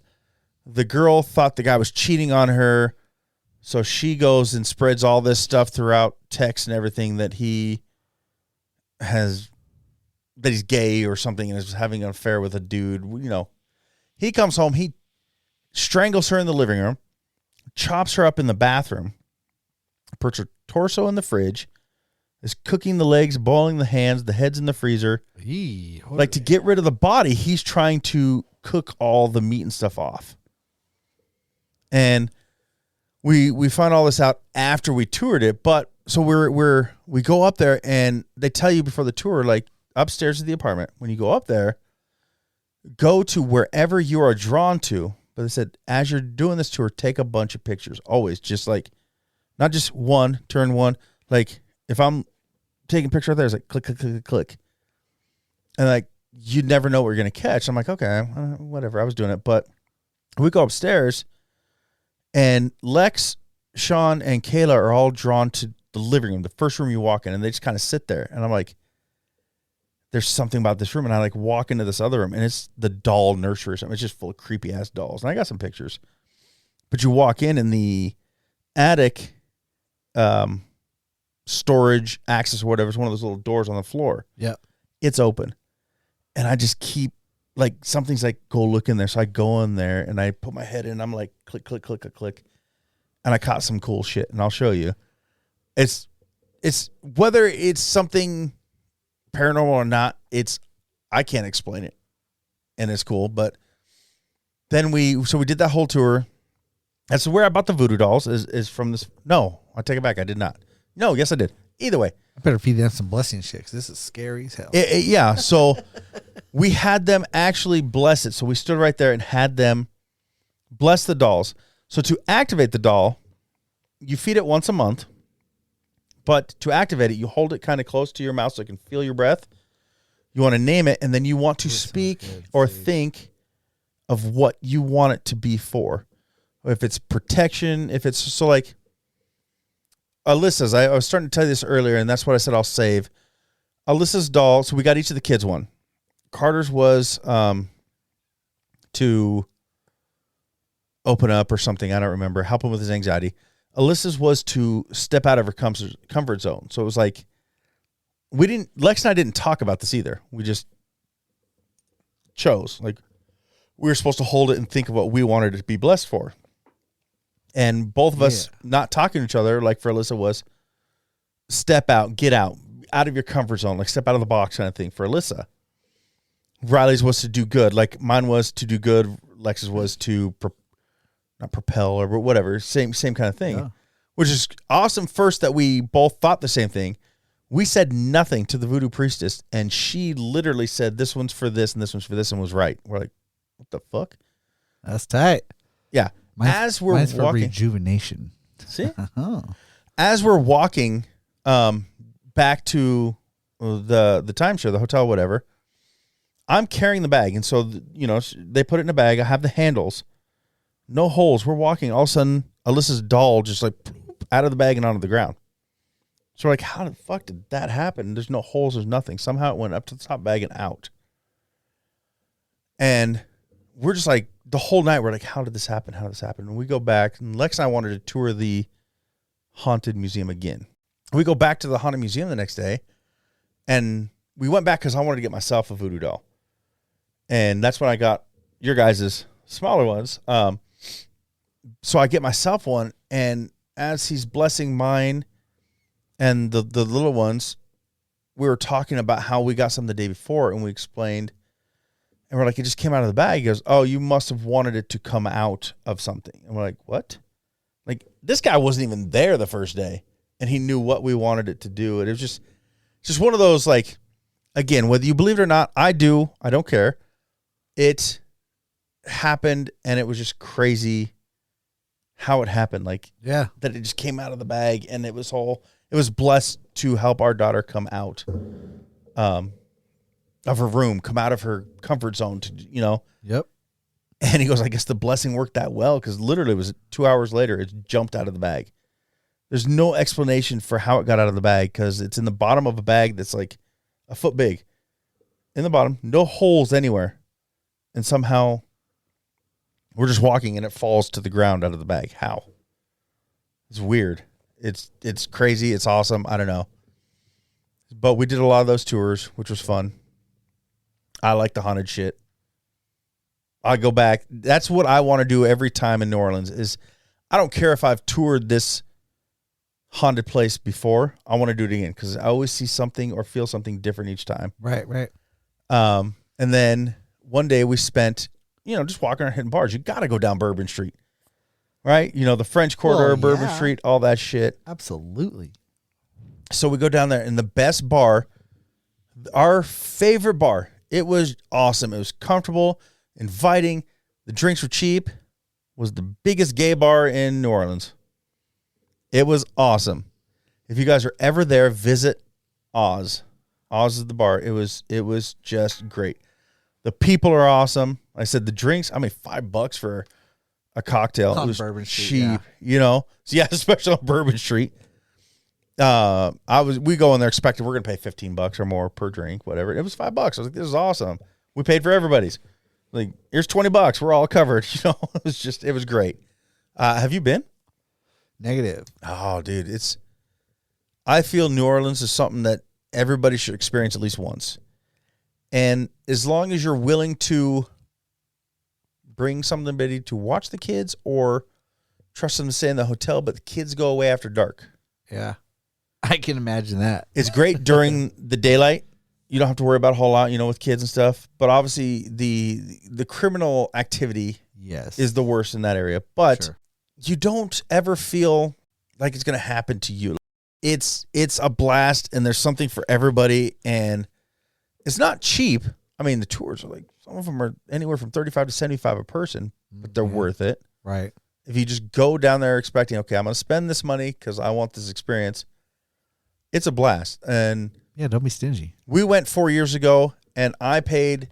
the girl thought the guy was cheating on her. So she goes and spreads all this stuff throughout text and everything that he's gay or something and is having an affair with a dude. You know, he comes home, he strangles her in the living room, chops her up in the bathroom, puts her torso in the fridge, is cooking the legs, boiling the hands, the head's in the freezer. Like, to get rid of the body, he's trying to cook all the meat and stuff off. And we find all this out after we toured it, but so we go up there and they tell you before the tour, like, upstairs of the apartment, when you go up there, go to wherever you are drawn to. But they said, as you're doing this tour, take a bunch of pictures. Always, just like, not just one, turn one. Like, if I'm taking a picture right there. It's like click, click, click, click, click. And like, you never know what you're going to catch. I'm like, okay, whatever. I was doing it. But we go upstairs and Lex, Sean, and Kayla are all drawn to the living room, the first room you walk in, and they just kind of sit there. And I'm like, there's something about this room. And I like walk into this other room and it's the doll nursery or something. It's just full of creepy ass dolls. And I got some pictures. But you walk in the attic, storage access or whatever, it's one of those little doors on the floor. Yeah. It's open. And I just keep like, something's like, go look in there. So I go in there and I put my head in. I'm like, click, click, click, click, click. And I caught some cool shit and I'll show you. It's whether it's something paranormal or not, I can't explain it. And it's cool. But then we did that whole tour. That's where I bought the voodoo dolls is from this. No, I take it back. I did not. No, yes, I did. Either way. I better feed them some blessing shit, 'cause this is scary as hell. Yeah. So we had them actually bless it. So we stood right there and had them bless the dolls. So to activate the doll, you feed it once a month. But to activate it, you hold it kind of close to your mouth so it can feel your breath. You want to name it, and then you want to speak or think of what you want it to be for. If it's protection, if it's so like Alyssa's, I was starting to tell you this earlier, and that's what I said I'll save. Alyssa's doll, so we got each of the kids one. Carter's was to open up or something, I don't remember, help him with his anxiety. Alyssa's was to step out of her comfort zone. So it was like, Lex and I didn't talk about this either. We just chose. Like, we were supposed to hold it and think of what we wanted it to be blessed for. And both of us not talking to each other, like for Alyssa was, step out, get out of your comfort zone, like step out of the box kind of thing for Alyssa. Riley's was to do good. Like mine was to do good. Lex's was to not propel or whatever. Same kind of thing. Yeah. Which is awesome first that we both thought the same thing. We said nothing to the voodoo priestess, and she literally said, this one's for this and this one's for this, and was right. We're like, what the fuck? That's tight. Yeah. As we're mine's walking, for rejuvenation. See? As we're walking back to the timeshare, the hotel, whatever, I'm carrying the bag. And so, they put it in a bag. I have the handles. No holes. We're walking. All of a sudden, Alyssa's doll just like out of the bag and onto the ground. So we're like, how the fuck did that happen? There's no holes. There's nothing. Somehow it went up to the top bag and out. And we're just like, the whole night, we're like, how did this happen? How did this happen? And we go back, and Lex and I wanted to tour the haunted museum again. We go back to the haunted museum the next day, and we went back because I wanted to get myself a voodoo doll. And that's when I got your guys' smaller ones. So I get myself one, and as he's blessing mine and the little ones, we were talking about how we got some the day before, and we explained, and we're like, it just came out of the bag. He goes, oh, you must have wanted it to come out of something. And we're like, what? Like, this guy wasn't even there the first day, and he knew what we wanted it to do. And it was just one of those, like, again, whether you believe it or not, I do. I don't care. It happened, and it was just crazy how it happened. Like, that it just came out of the bag, and it was blessed to help our daughter come out of her room, come out of her comfort zone to, Yep. And he goes, I guess the blessing worked that well, because literally it was 2 hours later, it jumped out of the bag. There's no explanation for how it got out of the bag, because it's in the bottom of a bag that's like a foot big. In the bottom, no holes anywhere. And somehow we're just walking and it falls to the ground out of the bag. How? It's weird. It's crazy. It's awesome. I don't know. But we did a lot of those tours, which was fun. I like the haunted shit. I go back. That's what I want to do every time in New Orleans is I don't care if I've toured this haunted place before. I want to do it again because I always see something or feel something different each time. Right. And then one day we spent, just walking around hitting bars. You got to go down Bourbon Street, right? The French Quarter, Bourbon Street, all that shit. Absolutely. So we go down there, and the best bar, our favorite bar, it was awesome. It was comfortable, inviting. The drinks were cheap. Was the biggest gay bar in New Orleans. It was awesome. If you guys are ever there, visit Oz. Oz is the bar. It was just great. The people are awesome. Like I said the drinks. I mean, $5 for a cocktail. On It was Bourbon Street, cheap. yeah. You know. So yeah, especially on Bourbon Street. We go in there expecting we're gonna pay $15 or more per drink, whatever. It was $5. I was like, this is awesome. We paid for everybody's. Like, here's $20. We're all covered. You know, it was great. Have you been? Negative. Oh, dude, I feel New Orleans is something that everybody should experience at least once. And as long as you're willing to bring somebody to watch the kids or trust them to stay in the hotel, but the kids go away after dark. Yeah. I can imagine that. It's great during the daylight. You don't have to worry about a whole lot, with kids and stuff. But obviously the criminal activity Yes. is the worst in that area. But Sure. you don't ever feel like it's going to happen to you. It's a blast, and there's something for everybody, and it's not cheap. I mean, the tours are like, some of them are anywhere from $35 to $75 a person, but they're worth it. Right. If you just go down there expecting, okay, I'm going to spend this money because I want this experience, it's a blast. And Yeah, don't be stingy. we went 4 years ago, and I paid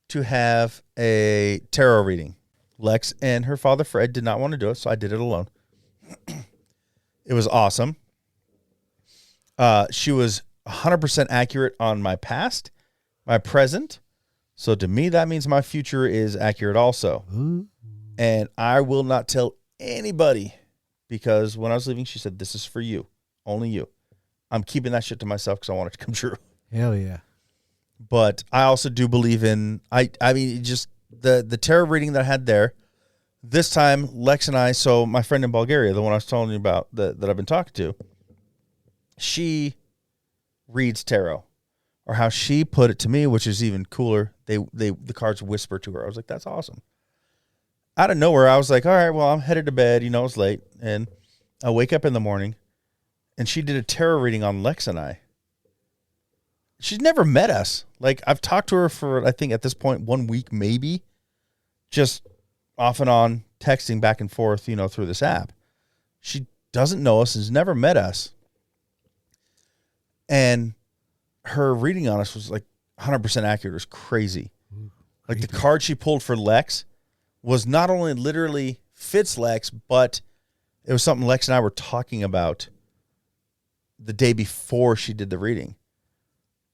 to have a tarot reading. Lex and her father, Fred, did not want to do it, so I did it alone. It was awesome. She was 100% accurate on my past, my present. So to me, that means my future is accurate also. Ooh. And I will not tell anybody because when I was leaving, she said, this is for you, only you. I'm keeping that shit to myself because I want it to come true. Hell yeah. But I also do believe in, I mean, just the tarot reading that I had there. This time, Lex and I, so my friend in Bulgaria, the one I was telling you about that I've been talking to, she reads tarot, or how she put it to me, which is even cooler. The cards whisper to her. I was like, that's awesome. Out of nowhere, I was like, all right, well, I'm headed to bed. It's late. And I wake up in the morning, and she did a tarot reading on Lex and I. She's never met us. Like, I've talked to her for, I think at this point, 1 week, maybe, just off and on texting back and forth, through this app. She doesn't know us, has never met us. And her reading on us was like 100% accurate. It was crazy. Like the card she pulled for Lex was not only literally fits Lex, but it was something Lex and I were talking about the day before she did the reading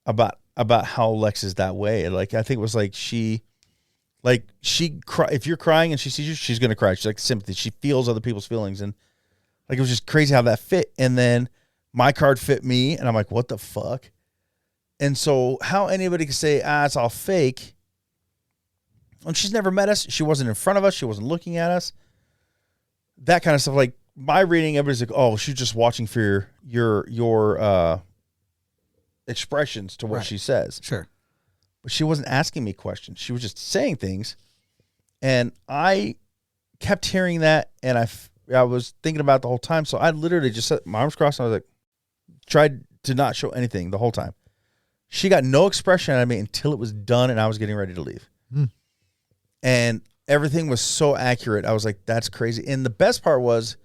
about how Lex is that way. Like, I think it was like she cry, if you're crying and she sees you, she's going to cry. She's like sympathy. She feels other people's feelings. And like, it was just crazy how that fit. And then my card fit me, and I'm like, what the fuck? And so how anybody can say, it's all fake. And she's never met us. She wasn't in front of us. She wasn't looking at us. That kind of stuff. Like my reading, everybody's like, oh, she's just watching for your expressions to what she says. Sure. But she wasn't asking me questions. She was just saying things. And I kept hearing that, and I was thinking about it the whole time. So I literally just set my arms crossed, and I was like, tried to not show anything the whole time. She got no expression out of me until it was done and I was getting ready to leave. And everything was so accurate. I was like, that's crazy. And the best part was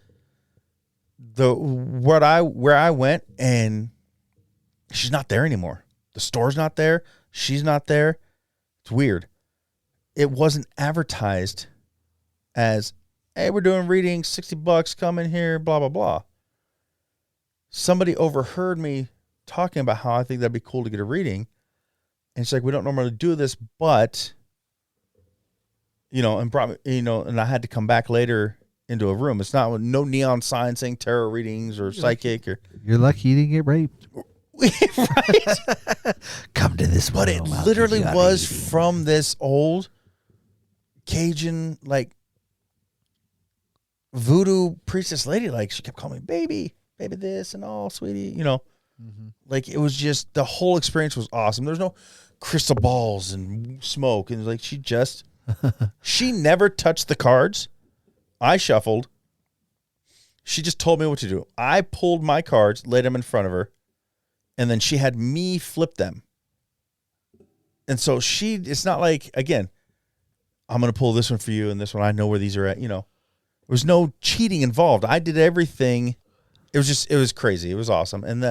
where I went, and she's not there anymore. The store's not there. She's not there. It's weird. It wasn't advertised as, hey, we're doing readings, $60, come in here, blah, blah, blah. Somebody overheard me talking about how I think that'd be cool to get a reading. And it's like, we don't normally do this, but, and brought me, and I had to come back later into a room. It's not no neon sign saying tarot readings or psychic or. You're lucky you didn't get raped. Right. Come to this one. But it literally was from this old Cajun, like, voodoo priestess lady. Like, she kept calling me baby this and all, sweetie, Like, it was just, the whole experience was awesome. There's no crystal balls and smoke. And like, she never touched the cards. I shuffled. She just told me what to do. I pulled my cards, laid them in front of her, and then she had me flip them. And so it's not like, again, I'm going to pull this one for you and this one, I know where these are at, There was no cheating involved. I did everything. It was crazy. It was awesome. And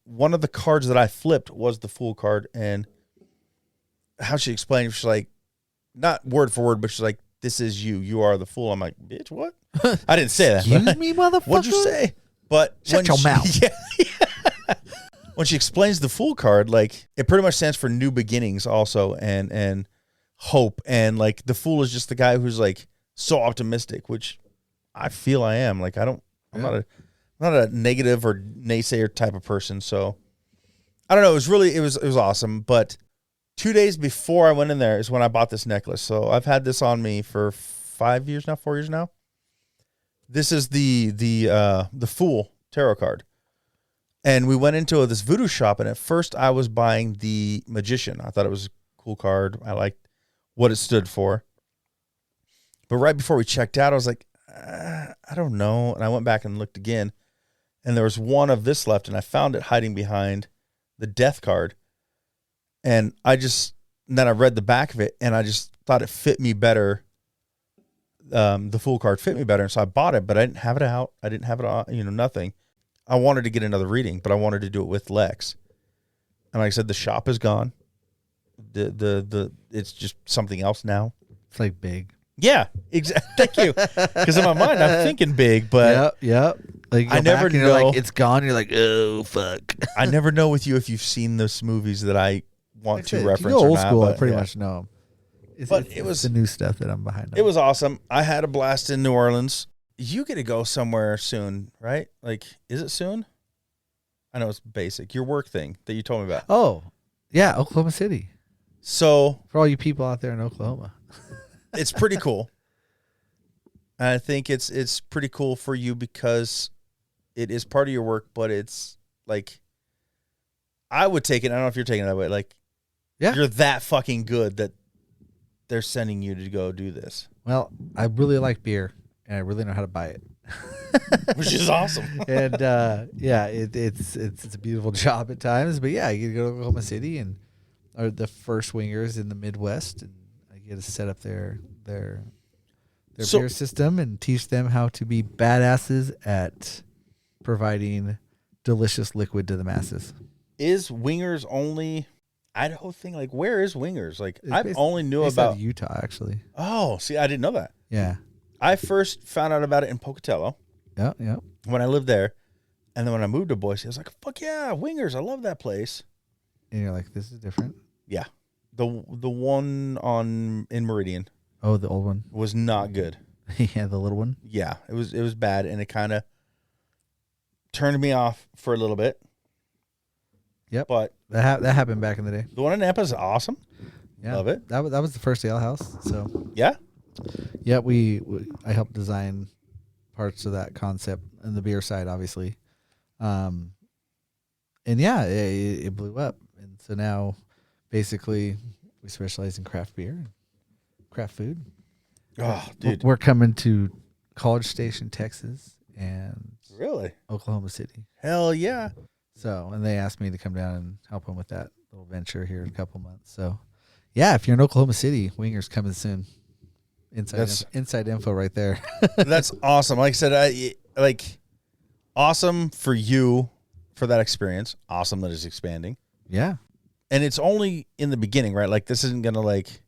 one of the cards that I flipped was the Fool card, and how she explained, she's like, not word for word, but she's like, "This is you. You are the Fool." I'm like, "Bitch, what?" I didn't say that. Excuse me, motherfucker. What'd you say? But Shut your mouth. Yeah. When she explains the Fool card, like, it pretty much stands for new beginnings also, and hope, and like the Fool is just the guy who's like so optimistic, which I feel I am. Like, I'm not a negative or naysayer type of person. So I don't know. It was awesome. But 2 days before I went in there is when I bought this necklace. So I've had this on me for 4 years now. This is the Fool tarot card. And we went into this voodoo shop, and at first I was buying the Magician. I thought it was a cool card. I liked what it stood for. But right before we checked out, I was like, I don't know. And I went back and looked again, and there was one of this left, and I found it hiding behind the Death card. And then I read the back of it, and I just thought it fit me better. The Fool card fit me better, and so I bought it, but I didn't have it out. I didn't have it on, nothing. I wanted to get another reading, but I wanted to do it with Lex. And like I said, the shop is gone. It's just something else now. It's like big. Yeah, exactly. Thank you. Because in my mind, I'm thinking big, but Yep. Like, I never you're know. like, it's gone. You're like, oh fuck. I never know with you if you've seen those movies that I want Like I to said, reference if you go or old not. school, I But, pretty yeah. much know 'em. But It's it was the new stuff that I'm behind on. It was awesome. I had a blast in New Orleans. You get to go somewhere soon, right? Like, is it soon? I know it's basic. Your work thing that you told me about. Oh, yeah, Oklahoma City. So For all you people out there in Oklahoma. it's pretty cool. And I think it's pretty cool for you because it is part of your work, but it's like, I would take it. I don't know if you're taking it that way. Like, Yeah. you're that fucking good that they're sending you to go do this, Well, I really like beer, and I really know how to buy it. which is awesome. And yeah, it's a beautiful job at times. But yeah, you get to go to Oklahoma City and are the first wingers in the Midwest, and I get to set up their So- beer system and teach them how to be badasses at providing delicious liquid to the masses. Is Wingers only Idaho thing? Like, where is Wingers? Like, It's I based- only knew Based out about. of Utah, actually. Oh, see, I didn't know that. Yeah. I first found out about it in Pocatello Yeah. when I lived there, and then when I moved to Boise, I was like, "Fuck yeah, Wingers! I love that place." And you're like, this is different. Yeah, the one in Meridian Oh, the old one. was not good. Yeah, the little one. Yeah, it was bad, and it kind of turned me off for a little bit. Yep. But That happened back in the day. the one in Nampa is awesome. Yeah. Love it. That was the first ale house. So Yeah. yeah, I helped design parts of that concept and the beer side, obviously. And yeah, it blew up. And so now basically we specialize in craft beer and craft food. Oh, dude. We're coming to College Station, Texas and Really? Oklahoma City. Hell yeah. So, and they asked me to come down and help them with that little venture here in a couple months. So, yeah, if you're in Oklahoma City, Winger's coming soon. Inside info right there. That's awesome. Like I said, awesome for you for that experience. Awesome that it's expanding. Yeah. And it's only in the beginning, right? Like, this isn't going to like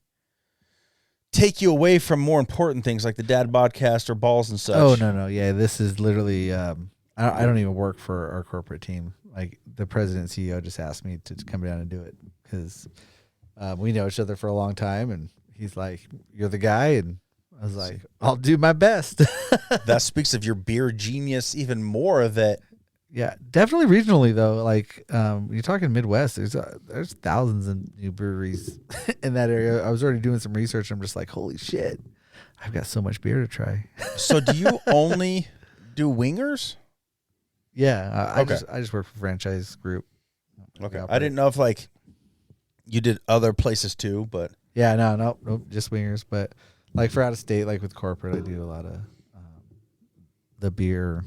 take you away from more important things like the Dad podcast or balls and such. Oh, no. Yeah, this is literally, I don't even work for our corporate team. Like, the president and CEO just asked me to come down and do it because we know each other for a long time. And he's like, "You're the guy." And I was like, "I'll do my best." That speaks of your beer genius even more. That Yeah, definitely regionally though. Like when you're talking Midwest, there's thousands of new breweries in that area. I was already doing some research. I'm just like, holy shit, I've got so much beer to try. so do you only do Wingers? Yeah, Okay. I just work for franchise group. Okay, Yeah, I didn't know if like you did other places too, but Yeah, nope, just wingers. But like for out of state, like with corporate, I do a lot of the beer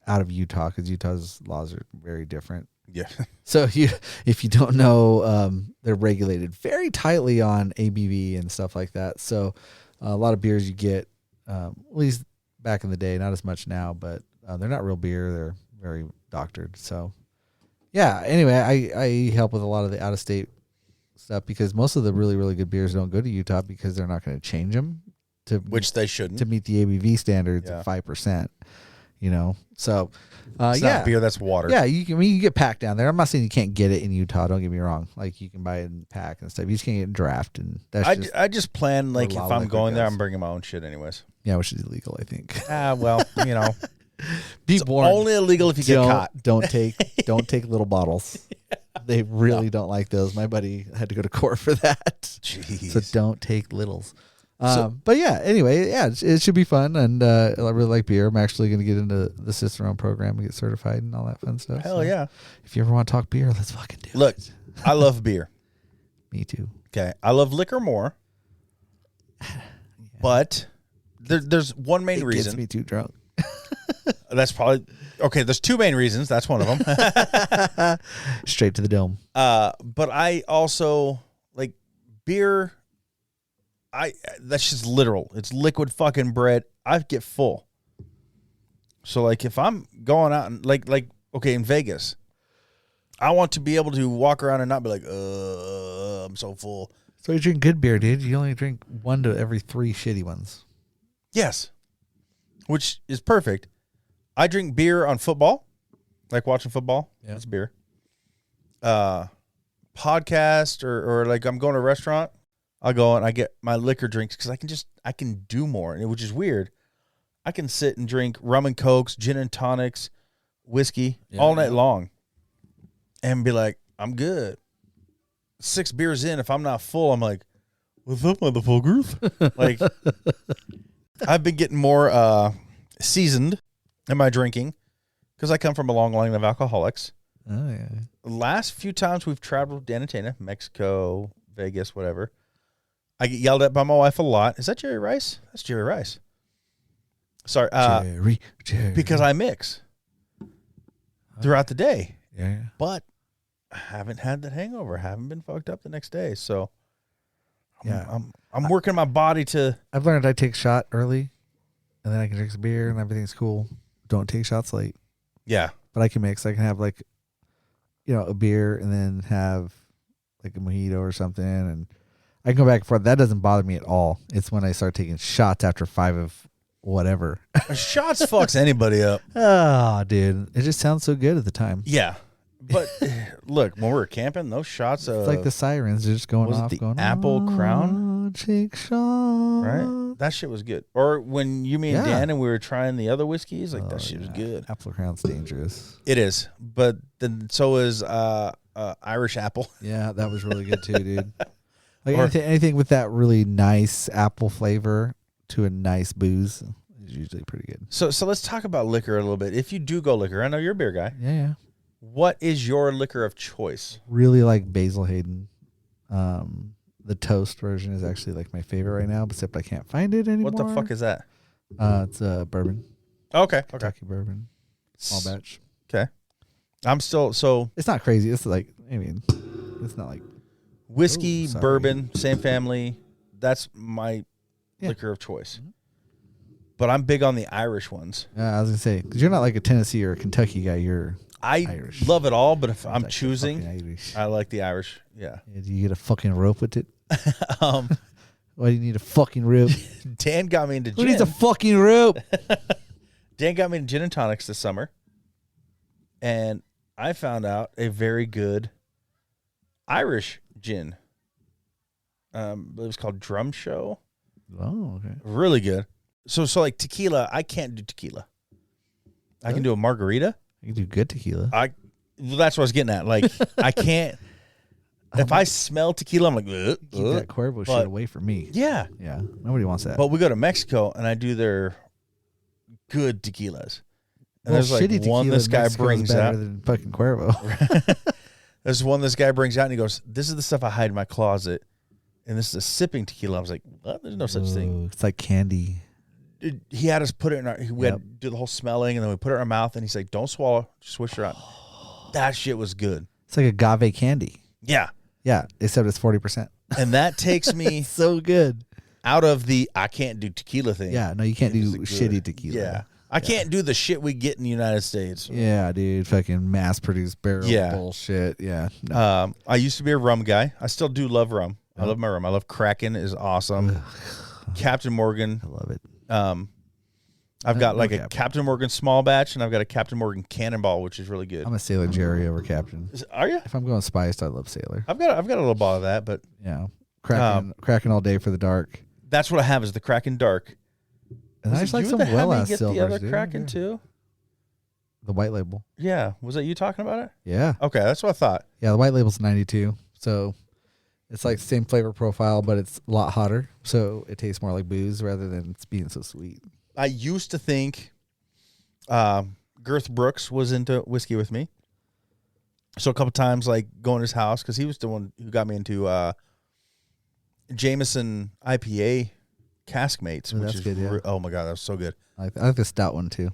out of Utah because Utah's laws are very different. yeah, So if you don't know, they're regulated very tightly on ABV and stuff like that. So a lot of beers you get, at least back in the day, not as much now, but they're not real beer. They're very doctored. So Yeah. Anyway, I help with a lot of the out of state stuff because most of the really, really good beers don't go to Utah because they're not going to change them Which they shouldn't. to meet the ABV standards Yeah. of 5%. So It's not beer, that's water. Yeah, you can get packed down there. I'm not saying you can't get it in Utah. Don't get me wrong. Like you can buy it in pack and stuff. You just can't get it in draft, and that's I just plan like if Where I'm Lava going there, goes. I'm bringing my own shit anyways. which is illegal, I think. Well, Be it's warned. only illegal if you get caught. Don't take little bottles. They really don't like those. My buddy had to go to court for that. Jeez. So don't take littles. But yeah, anyway, it should be fun, and I really like beer. I'm actually going to get into the Cicerone program and get certified and all that fun stuff. Hell So yeah. If you ever want to talk beer, let's fucking do Look, it. I love beer. Me too. Okay. I love liquor more. But there's one main It reason. gets me too drunk. That's probably okay. There's two main reasons. That's one of them. Straight to the dome. But I also like beer. That's just literal. It's liquid fucking bread. I get full. So like if I'm going out and like okay in Vegas, I want to be able to walk around and not be like, I'm so full. So you drink good beer, dude. You only drink 1 to every 3 shitty ones. Yes, which is perfect. I drink beer on football, like watching football. Yeah. That's beer. Podcast or like I'm going to a restaurant. I'll go and I get my liquor drinks because I can do more, which is weird. I can sit and drink rum and cokes, gin and tonics, whiskey all night long, and be like, I'm good. 6 beers in, if I'm not full, I'm like, what's up, motherfuckers? Like, I've been getting more seasoned in my drinking because I come from a long line of alcoholics. Oh yeah. The last few times we've traveled to Anatana, Mexico, Vegas, whatever, I get yelled at by my wife a lot. Is that Jerry Rice? That's Jerry Rice. Sorry. Jerry. Because I mix throughout the day. Yeah. But I haven't had that hangover. Haven't been fucked up the next day. So I'm working my body to. I've learned I take a shot early, and then I can drink some beer, and everything's cool. Don't take shots late. Yeah. But I can mix. I can have like, a beer, and then have like a mojito or something, and I can go back and forth. That doesn't bother me at all. It's when I start taking shots after 5 of whatever. Shots fucks anybody up. Oh, dude. It just sounds so good at the time. Yeah. But look, when we were camping, those shots. It's like the sirens just going was it off. the Going, Apple Crown? Take shot. Right? That shit was good. Or when you, me, and Yeah. Dan and we were trying the other whiskeys, like that shit was good. Apple Crown's dangerous. It is. But then so is Irish Apple. Yeah, that was really good too, dude. Like Or- anything with that really nice apple flavor to a nice booze is usually pretty good. So let's talk about liquor a little bit. If you do go liquor, I know you're a beer guy. Yeah. What is your liquor of choice? Really like Basil Hayden. The toast version is actually like my favorite right now, except I can't find it anymore. What the fuck is that? It's bourbon. Okay. Kentucky bourbon. Small batch. Okay. I'm still It's not crazy. It's like, it's not like whiskey, Ooh, sorry. bourbon, same family. That's my liquor of choice. But I'm big on the Irish ones. I was gonna say, because you're not like a Tennessee or a Kentucky guy. You're Irish. love it all, but if I'm Like the choosing, fucking Irish. I like the Irish. Yeah. Do you get a fucking rope with it? Um, Why do you need a fucking rope? Dan got me into Who gin. needs a fucking rope? Dan got me into gin and tonics this summer, and I found out a very good Irish gin. It was called Drum Show. Oh, okay. Really good. So like tequila, I can't do tequila. I can do a margarita. You can do good tequila. Well, that's what I was getting at. Like I can't. If I smell tequila, I'm like, Keep that Cuervo but- shit away from me. yeah. Yeah, nobody wants that. But we go to Mexico and I do their good tequilas. And Well, there's like shitty one tequila this in guy Mexico is brings better out. than fucking Cuervo. There's one this guy brings out and he goes, "This is the stuff I hide in my closet." And this is a sipping tequila. I was like, "What? There's no such thing." Ooh, it's like candy. He had us put it in our. We Yep. had to do the whole smelling, and then we put it in our mouth. And he's like, "Don't swallow, just swish it around." That shit was good. It's like agave candy. Yeah, Yeah, except it's 40%. and that takes me So good. out of the I can't do tequila thing. Yeah, no, you can't It do was good. shitty tequila. Yeah, I can't do the shit we get in the United States. Yeah, dude. Fucking mass produced barrel bullshit. Yeah. No. I used to be a rum guy. I still do love rum. I love my rum. I love Kraken is awesome. Captain Morgan. I love it. I've got like a Captain Morgan small batch, and I've got a Captain Morgan Cannonball, which is really good. I'm a Sailor Jerry over Captain. Are you? If I'm going spiced, I love Sailor. I've got a little bottle of that, but Yeah. Kraken all day for the dark. that's what I have is the Kraken Dark. And I just like some well well-ass get silvers, the other dude. Kraken too. The white label. Yeah, was that you talking about it? Yeah. Okay, that's what I thought. Yeah, the white label's 92. So it's like the same flavor profile, but it's a lot hotter. So it tastes more like booze rather than it's being so sweet. I used to think Girth Brooks was into whiskey with me. So a couple times, like going to his house, because he was the one who got me into Jameson IPA cask mates, Oh, which that's is good, yeah. oh my god, that was so good. I like the stout one too.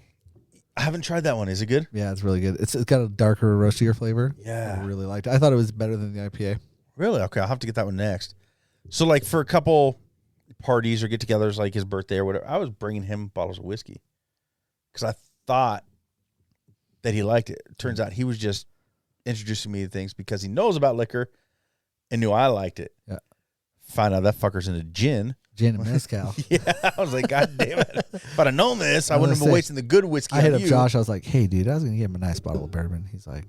I haven't tried that one. Is it good? Yeah, it's really good. It's got a darker, roastier flavor. Yeah. I really liked it. I thought it was better than the IPA. Really? Okay, I'll have to get that one next. So like for a couple parties or get-togethers, like his birthday or whatever, I was bringing him bottles of whiskey because I thought that he liked it. Turns out he was just introducing me to things because he knows about liquor and knew I liked it. Yeah. Find out that fucker's into gin. Gin and mezcal. Yeah, I was like, God damn it. If I'd have known this, I wouldn't have been say, wasting the good whiskey I hit on up you. Josh. I was like, hey, dude, I was going to get him a nice bottle of bourbon. He's like,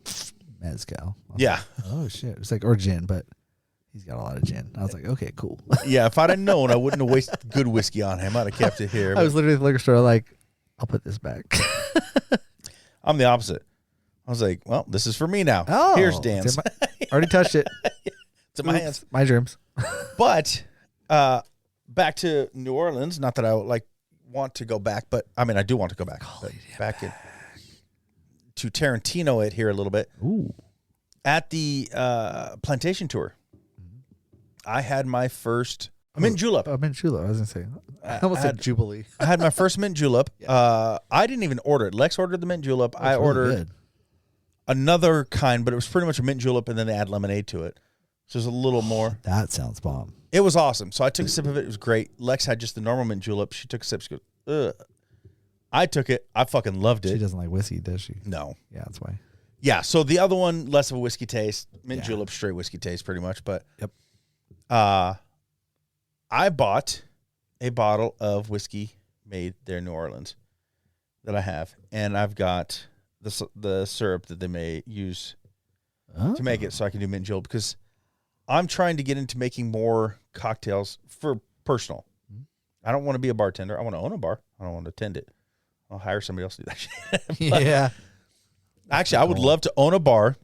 mezcal. I was Yeah. like, oh, shit. It's like, or gin, but he's got a lot of gin. I was like, okay, cool. Yeah, if I'd have known, I wouldn't have wasted good whiskey on him. I'd have kept it here. I was literally at the liquor store like, I'll put this back. I'm the opposite. I was like, well, this is for me now. Oh, Here's Dan's. Already touched it. It's in my hands. My germs. But back to New Orleans. Not that I would want to go back, but I mean, I do want to go back. But back to Tarantino it here a little bit. Ooh. At the plantation tour, I had my first mint julep. Mint julep. I was going to say. I almost said Jubilee. I had my first mint julep. I didn't even order it. Lex ordered the mint julep. I ordered another kind, but it was pretty much a mint julep, and then they add lemonade to it. So there's a little more. That sounds bomb. It was awesome. So I took a sip of it. It was great. Lex had just the normal mint julep. She took a sip. She goes, ugh. I took it. I fucking loved it. She doesn't like whiskey, does she? No. Yeah, that's why. Yeah. So the other one, less of a whiskey taste. Mint julep, straight whiskey taste, pretty much. But yep. I bought a bottle of whiskey made there in New Orleans that I have, and I've got the syrup that they may use to make it, so I can do mint julep because I'm trying to get into making more cocktails for personal. I don't want to be a bartender. I want to own a bar. I don't want to attend it. I'll hire somebody else to do that shit. Yeah. Actually, I would love to own a bar.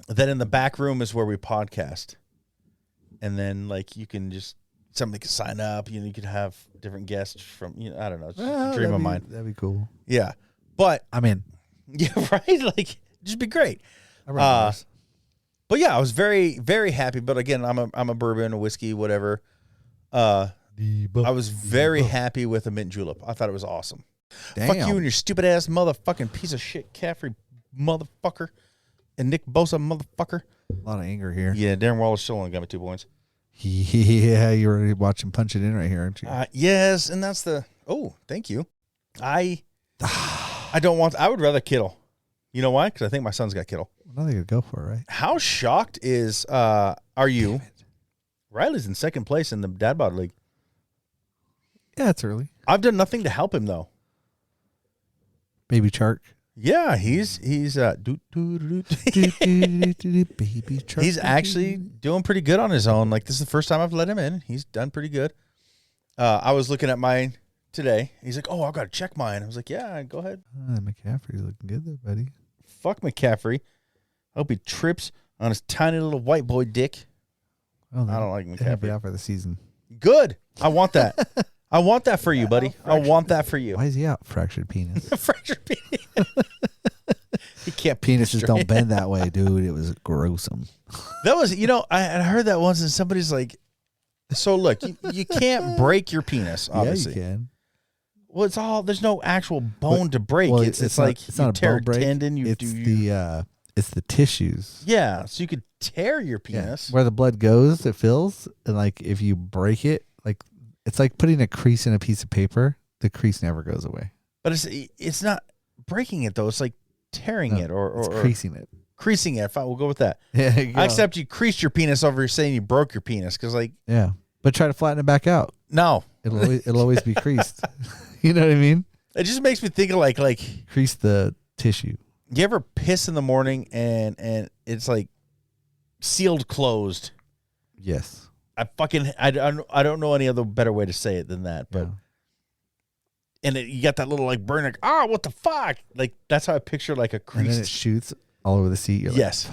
Then in the back room is where we podcast. And then you can just, somebody can sign up. You could have different guests from, I don't know. It's just a dream of mine. That'd be cool. Yeah. But, I'm in. yeah, right? Just be great. But yeah, I was very, very happy. But again, I'm a bourbon, a whiskey, whatever. I was very happy with a mint julep. I thought it was awesome. Damn. Fuck you and your stupid ass motherfucking piece of shit, Caffrey motherfucker, and Nick Bosa motherfucker. A lot of anger here. Yeah, Darren Wallace still only got me 2 points. Yeah, you're already watching Punch It In right here, aren't you? Yes, and that's thank you. I don't want, I would rather Kittle. You know why? Because I think my son's got Kittle. Nothing to go for, right? How shocked are you? Riley's in second place in the Dad Bod League. Yeah, it's early. I've done nothing to help him though. Baby Chark. Yeah, he's Baby Chark. he's actually doing pretty good on his own. This is the first time I've let him in. He's done pretty good. I was looking at mine today. He's like, "Oh, I've got to check mine." I was like, "Yeah, go ahead." McCaffrey's looking good there, buddy. Fuck McCaffrey. I hope he trips on his tiny little white boy dick. Oh, I don't like He'll be McCaffrey. out for the season. Good. I want that. I want that for you, buddy. I want that for you. Why is he out? Fractured penis. Fractured penis. He can't Penises don't bend that way, dude. It was gruesome. That was, I heard that once, and somebody's like, "So look, you can't break your penis, obviously." Yeah, you can. Well, there's no actual bone to break. Well, it's not, like it's you not a tear bone break. tendon. It's the tissues. Yeah, so you could tear your penis. Where the blood goes, it fills, and if you break it, it's like putting a crease in a piece of paper. The crease never goes away. But it's not breaking it though. It's like tearing it or it's creasing it. Creasing it. Fine, we'll go with that. Yeah, you go. I accept you creased your penis over saying you broke your penis because like but try to flatten it back out. no, It'll always be creased. You know what I mean? it just makes me think of like Crease the tissue. you ever piss in the morning and it's like sealed closed. Yes. I don't know any other better way to say it than that, but. Yeah. And you got that little like burn, like, what the fuck? Like that's how I picture like a And then it creased. shoots all over the seat. You're Yes.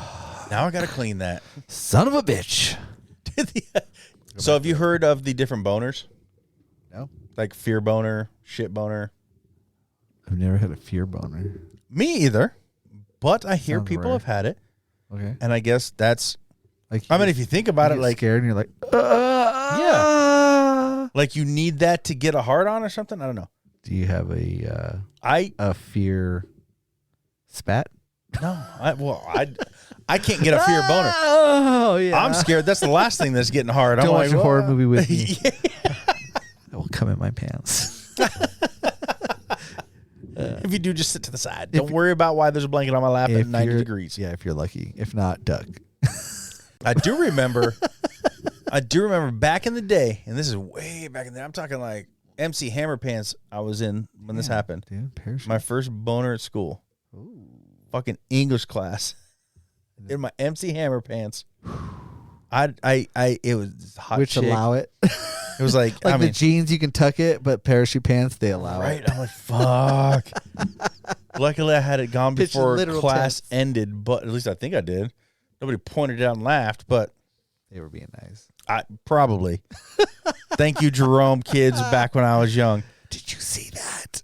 Now I gotta clean that. like, son of a bitch. So have you heard of the different boners? No. Like fear boner, shit boner. I've never had a fear boner. Me either. But I hear Sounds people rare. have had it, Okay. and I guess that's. Like I mean, if you think about it, get like scared and you're like, like you need that to get a hard on or something. I don't know. Do you have a fear spat? No. I can't get a fear boner. Oh yeah. I'm scared. That's the last thing that's getting hard. I'm Don't like, watch a horror movie with me. Yeah. I will come in my pants. If you do, just sit to the side. Don't worry about why there's a blanket on my lap at 90 degrees. Yeah, if you're lucky. If not, duck. I do remember back in the day, and this is way back in the day. I'm talking like MC Hammer Pants I was in when this happened. Dude, parachute. My first boner at school. Ooh. Fucking English class. In my MC Hammer Pants. It was hot Which chick. allow it. It was like, Like I the mean, jeans, you can tuck it, but parachute pants, they allow right? it. I'm like, fuck. Luckily, I had it gone Picture before literal class tents. ended, but at least I think I did. Nobody pointed it out and laughed, but They were being nice. I probably. Thank you, Jerome kids, back when I was young. Did you see that?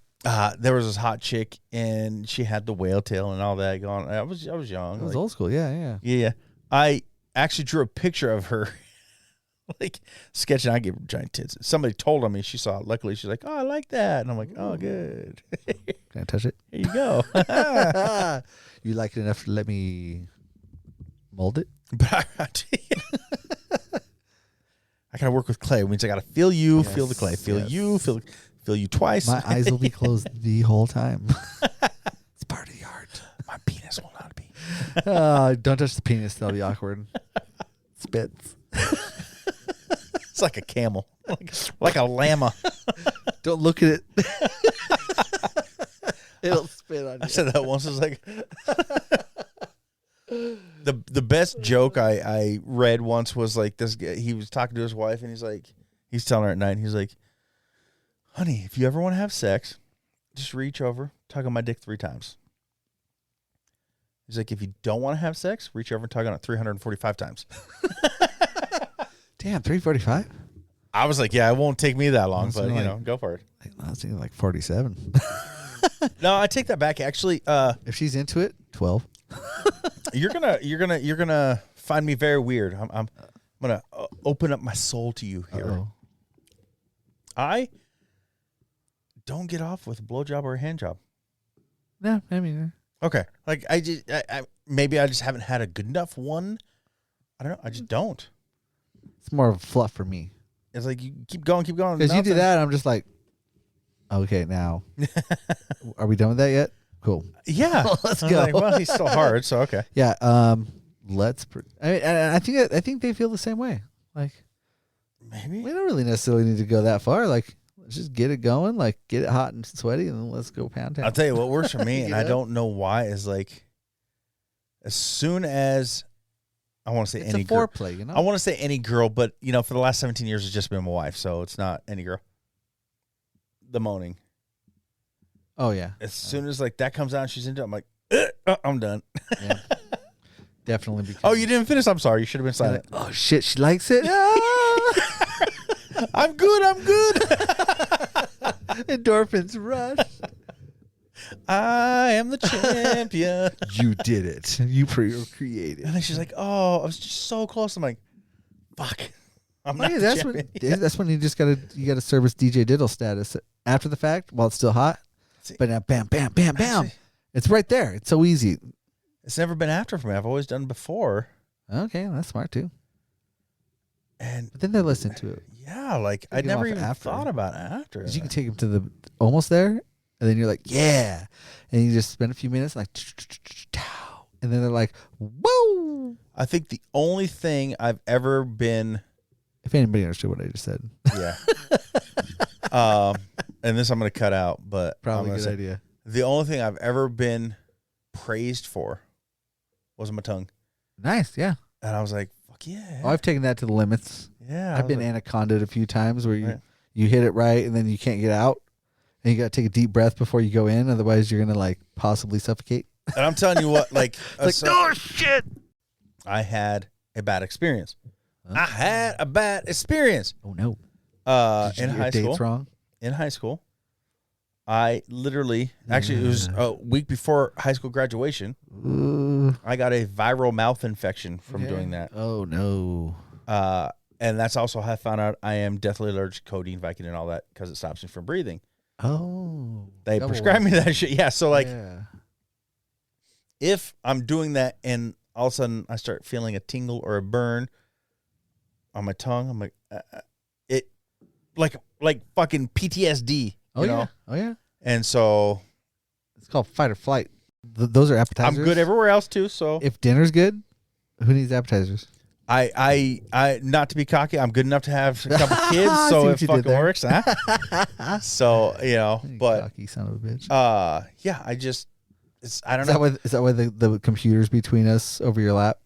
There was this hot chick, and she had the whale tail and all that going. I was young. It was like, old school. Yeah. yeah. I actually drew a picture of her, like sketching. I gave her giant tits. Somebody told on me. She saw it. Luckily, she's like, "Oh, I like that," and I'm like, "Oh, good." Can I touch it? Here you go. You like it enough to let me mold it? But I gotta work with clay. It means I gotta feel you, feel the clay, Yes, feel yes. you, feel you twice. My eyes will be closed the whole time. It's part of the art. My penis will not be. Don't touch the penis. That'll be awkward. Spits. It's like a camel, like a llama. Don't look at it. It'll spit on I you. said that once. I was like, the best joke I read once was like this guy. He was talking to his wife, and he's telling her at night. He's like, "Honey, if you ever want to have sex, just reach over, tug on my dick 3 times." He's like, "If you don't want to have sex, reach over and tug on it 345 times." Damn, 345? I was like, "Yeah, it won't take me that long, That's but like- go for it." I was thinking like 47. No, I take that back. Actually, If she's into it, 12. you're gonna find me very weird. I'm gonna open up my soul to you here. Uh-oh. I don't get off with a blowjob or a hand job. No, I mean, Okay, like I maybe I just haven't had a good enough one. I don't know. I just don't. it's more of a fluff for me. It's like you keep going. Because you do nothing. that, I'm just like, okay, now. Are we done with that yet? Cool. Yeah, Let's I was go. like, well, he's still hard, so okay. Yeah. I mean, I think they feel the same way. Like, Maybe. we don't really necessarily need to go that far. Like, let's just get it going. Like, get it hot and sweaty, and then let's go pound town. I'll tell you what works for me, and I Yeah. don't know why. Is like, as soon as I want to say It's any a girl, foreplay, you know. I want to say any girl, but for the last 17 years, it's just been my wife, so it's not any girl. The moaning. Oh yeah. As soon as like that comes out, and she's into it, I'm like, I'm done. Yeah. Definitely. Because Oh, you didn't finish? I'm sorry. You should have been you're silent. like, oh shit, she likes it. Ah! I'm good. Endorphins rush. I am the champion. You did it. You created. And then she's like, oh, I was just so close. I'm like, fuck. I'm not Yeah, the that's champion. when that's when you just gotta service DJ Diddle status after the fact while it's still hot. See, But now, bam, bam, bam, bam. Actually- It's right there. It's so easy. it's never been after for me. I've always done before. Okay, that's smart too. And But then they listen to it. yeah, like I Take 'em never off even after. thought about after. 'Cause you can take them to the almost there, And then you're like, yeah. And you just spend a few minutes like, and then they're like, whoa. I think the only thing I've ever been, If anybody understood what I just said, yeah. And this I'm going to cut out, but probably I'm a gonna good say, idea. the only thing I've ever been praised for was my tongue. Nice, yeah. And I was like, fuck yeah. Oh, I've taken that to the limits. Yeah. I I've was been like, anacondaed a few times where Right. you hit it right and then you can't get out. And you got to take a deep breath before you go in. Otherwise, you're going to like possibly suffocate. and I'm telling you what, like, oh, shit. I had a bad experience. Huh? I had a bad experience. Oh, no. Did you In get your high dates school. wrong? In high school, I literally, actually, it was a week before high school graduation. Ooh. I got a viral mouth infection from Okay. doing that. Oh, no. And that's also how I found out I am deathly allergic to codeine, Vicodin, and all that because it stops me from breathing. Oh. They double prescribed me whammy. that shit. Yeah. So, like, Yeah. if I'm doing that and all of a sudden I start feeling a tingle or a burn on my tongue, I'm like, it, like fucking PTSD, Oh, you know? yeah. Oh, yeah. And so It's called fight or flight. Those are appetizers. I'm good everywhere else too. So If dinner's good, who needs appetizers? I not to be cocky, I'm good enough to have a couple kids, I see so what it you did fucking there. works. Huh? So, you know, You but cocky son of a bitch. yeah, I just, it's, I don't Is know. that why the computer's between us over your lap?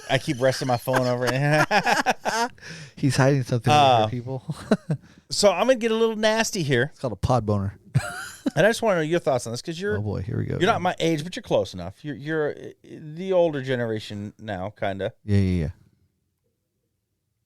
I keep resting my phone over it. He's hiding something over here, people. So I'm gonna get a little nasty here, It's called a pod boner. and I just want to know your thoughts on this because Oh boy, here we go. you're not my age, but you're close enough. You're the older generation now, kinda. Yeah.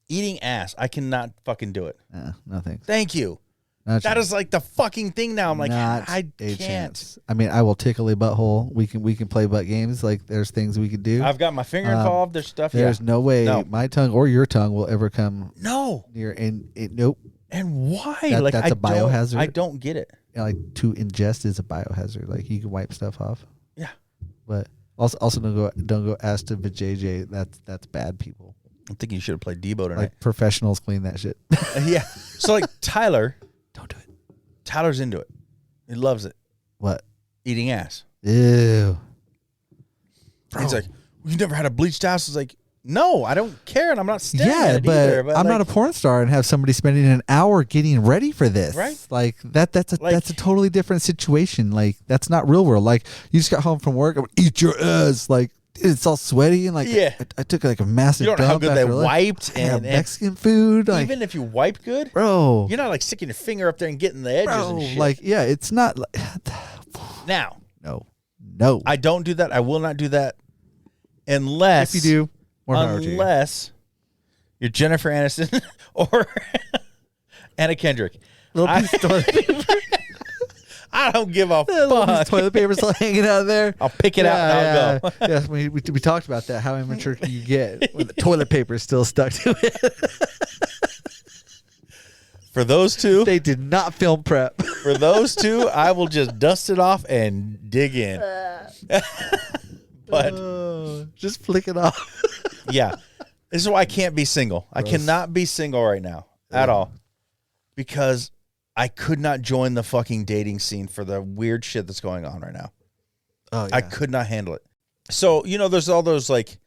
Eating ass, I cannot fucking do it. No thanks. Thank you. Not a That chance. is like the fucking thing now. I'm like, Not I a can't. chance. I mean, I will tickle a butthole. We can play butt games. Like there's things we could do. I've got my finger involved. There's stuff. There's Yeah. no way No. my tongue or your tongue will ever come No. near. And it, nope. And why? That- that's a a biohazard. I don't get it. Like to ingest is a biohazard. Like you can wipe stuff off. Yeah. But also don't go ask to vajayjay. That's bad people. I'm thinking you should have played Debo tonight. Like professionals clean that shit. Yeah. So like Tyler, Don't do it. Tyler's into it. He loves it. What? Eating ass. Ew. He's like, you never had a bleached ass? It's like, no, I don't care, and I'm not staring Yeah, at it either. but I'm not a porn star and have somebody spending an hour getting ready for this. Right. Like that's a totally different situation. Like that's not real world. Like you just got home from work, I'm gonna eat your ass. Like it's all sweaty and like Yeah. I took like a massive You don't know how dump good they after lunch. wiped I had and Mexican food. Like even if you wipe good, bro, you're not like sticking your finger up there and getting the edges bro, and shit. like yeah, it's not like now, no. I don't do that. I will not do that unless If you do, more power to you. unless you're Jennifer Aniston or Anna Kendrick. Little piece of toilet paper. I don't give a Little piece of fuck. toilet paper still hanging out there. I'll pick it out and I'll go. Yes, we talked about that. How immature can you get when the toilet paper is still stuck to it? For those two, They did not film prep. I will just dust it off and dig in. But Just flick it off. yeah, this is why I can't be single. I cannot be single right now at all because I could not join the fucking dating scene for the weird shit that's going on right now. Oh, I could not handle it. So, you know, there's all those like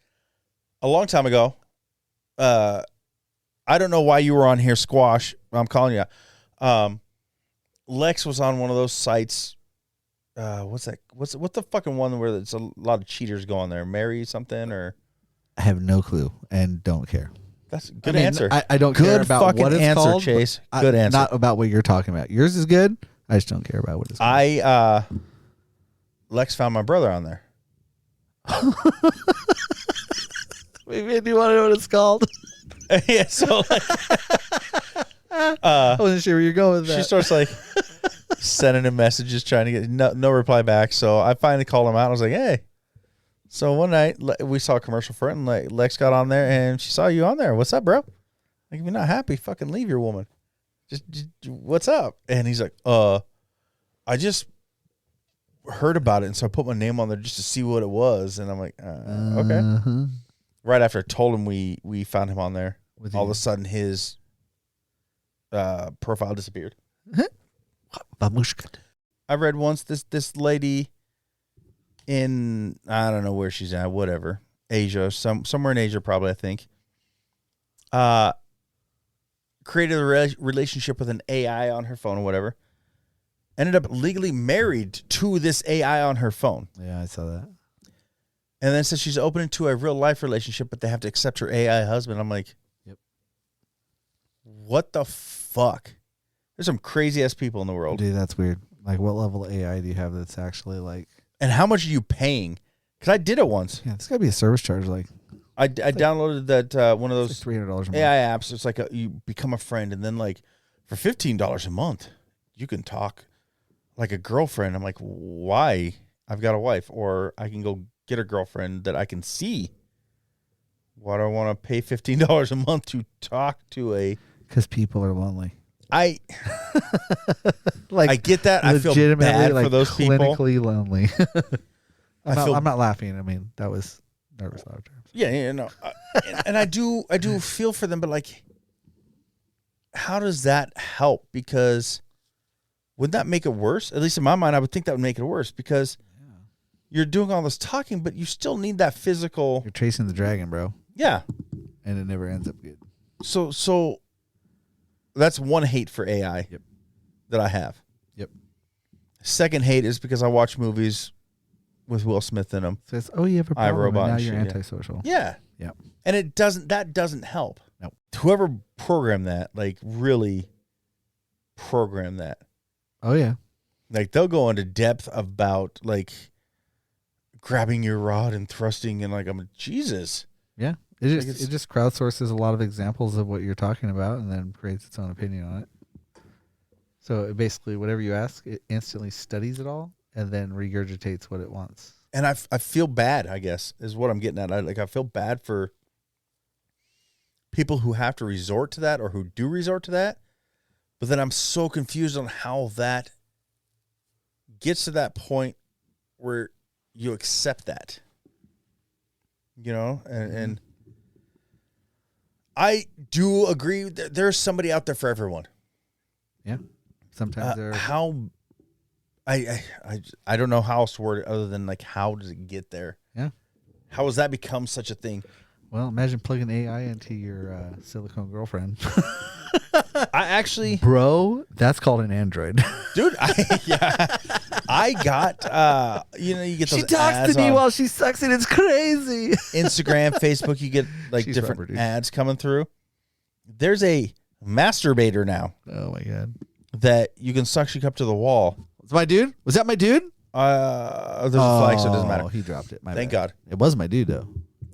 a long time ago. I don't know why you were on here, Squash. I'm calling you out. Lex was on one of those sites. What's that? What's the fucking one where there's a lot of cheaters go on there? Mary something or I have no clue and don't care. that's a good I mean, answer. I don't Good care about fucking what it's answer, called. Chase. but Good answer. Not about what you're talking about. Yours is good. I just don't care about what it's called. Lex found my brother on there. Maybe do you want to know what it's called? Yeah, so like, I wasn't sure where you're going with that. she starts like sending him messages trying to get no reply back. So I finally called him out. I was like, hey. So one night we saw a commercial for it, and Lex got on there, and she saw you on there. What's up, bro? Like, if you're not happy, fucking leave your woman. Just what's up? And he's like, I just heard about it, and so I put my name on there just to see what it was. And I'm like, okay. Uh-huh. Right after I told him we found him on there, With all of you. a sudden his profile disappeared. Babushka. I read once this lady in, I don't know where she's at, whatever, Asia, somewhere in Asia probably, I think, created a relationship with an AI on her phone or whatever, ended up legally married to this AI on her phone. Yeah, I saw that. And then says she's open to a real life relationship, but they have to accept her AI husband. I'm like, yep. What the fuck? There's some crazy ass people in the world. Dude, that's weird. Like, what level of AI do you have that's actually like? And how much are you paying? Because I did it once. Yeah, it's got to be a service charge. Like, I downloaded that one of those like $300 a month. AI apps. It's like you become a friend, and then like for $15 a month, you can talk like a girlfriend. I'm like, why? I've got a wife, or I can go get a girlfriend that I can see. Why do I want to pay $15 a month to talk to a? Because people are lonely. I Like, I get that. I feel bad like, for those people. clinically lonely. I'm not laughing. I mean, that was nervous laughter. Yeah, no, and I do feel for them, but like, how does that help? Because would that make it worse? At least in my mind, I would think that would make it worse because you're doing all this talking, but you still need that physical. You're chasing the dragon, bro. Yeah, And it never ends up good. so that's one hate for AI that I have. Yep. Second hate is because I watch movies with Will Smith in them. Says, oh, you have a problem, iRobot and now and you're shit, yeah. antisocial. Yeah. Yep. And that doesn't help. No. Whoever programmed that, like, really programmed that. Oh, yeah. Like, they'll go into depth about, like, grabbing your rod and thrusting, and like, I'm Jesus. Yeah. It just crowdsources a lot of examples of what you're talking about and then creates its own opinion on it. So it basically, whatever you ask, it instantly studies it all and then regurgitates what it wants. And I feel bad, I guess, is what I'm getting at. I feel bad for people who have to resort to that or who do resort to that. But then I'm so confused on how that gets to that point where you accept that. You know? And I do agree that there's somebody out there for everyone. Yeah. Sometimes they're... How... I don't know how else to word it other than like, how does it get there? Yeah. How has that become such a thing? Well, imagine plugging AI into your silicone girlfriend. I actually, Bro, that's called an android. dude, I got, you get those She talks ads to me on while she sucks it. It's crazy. Instagram, Facebook, you get like She's different rubber, dude. ads coming through. There's a masturbator now Oh, my God. that you can suction cup to the wall. Was my dude? Was that my dude? There's a flag, so it doesn't matter. He dropped it. Thank God. It was my dude, though.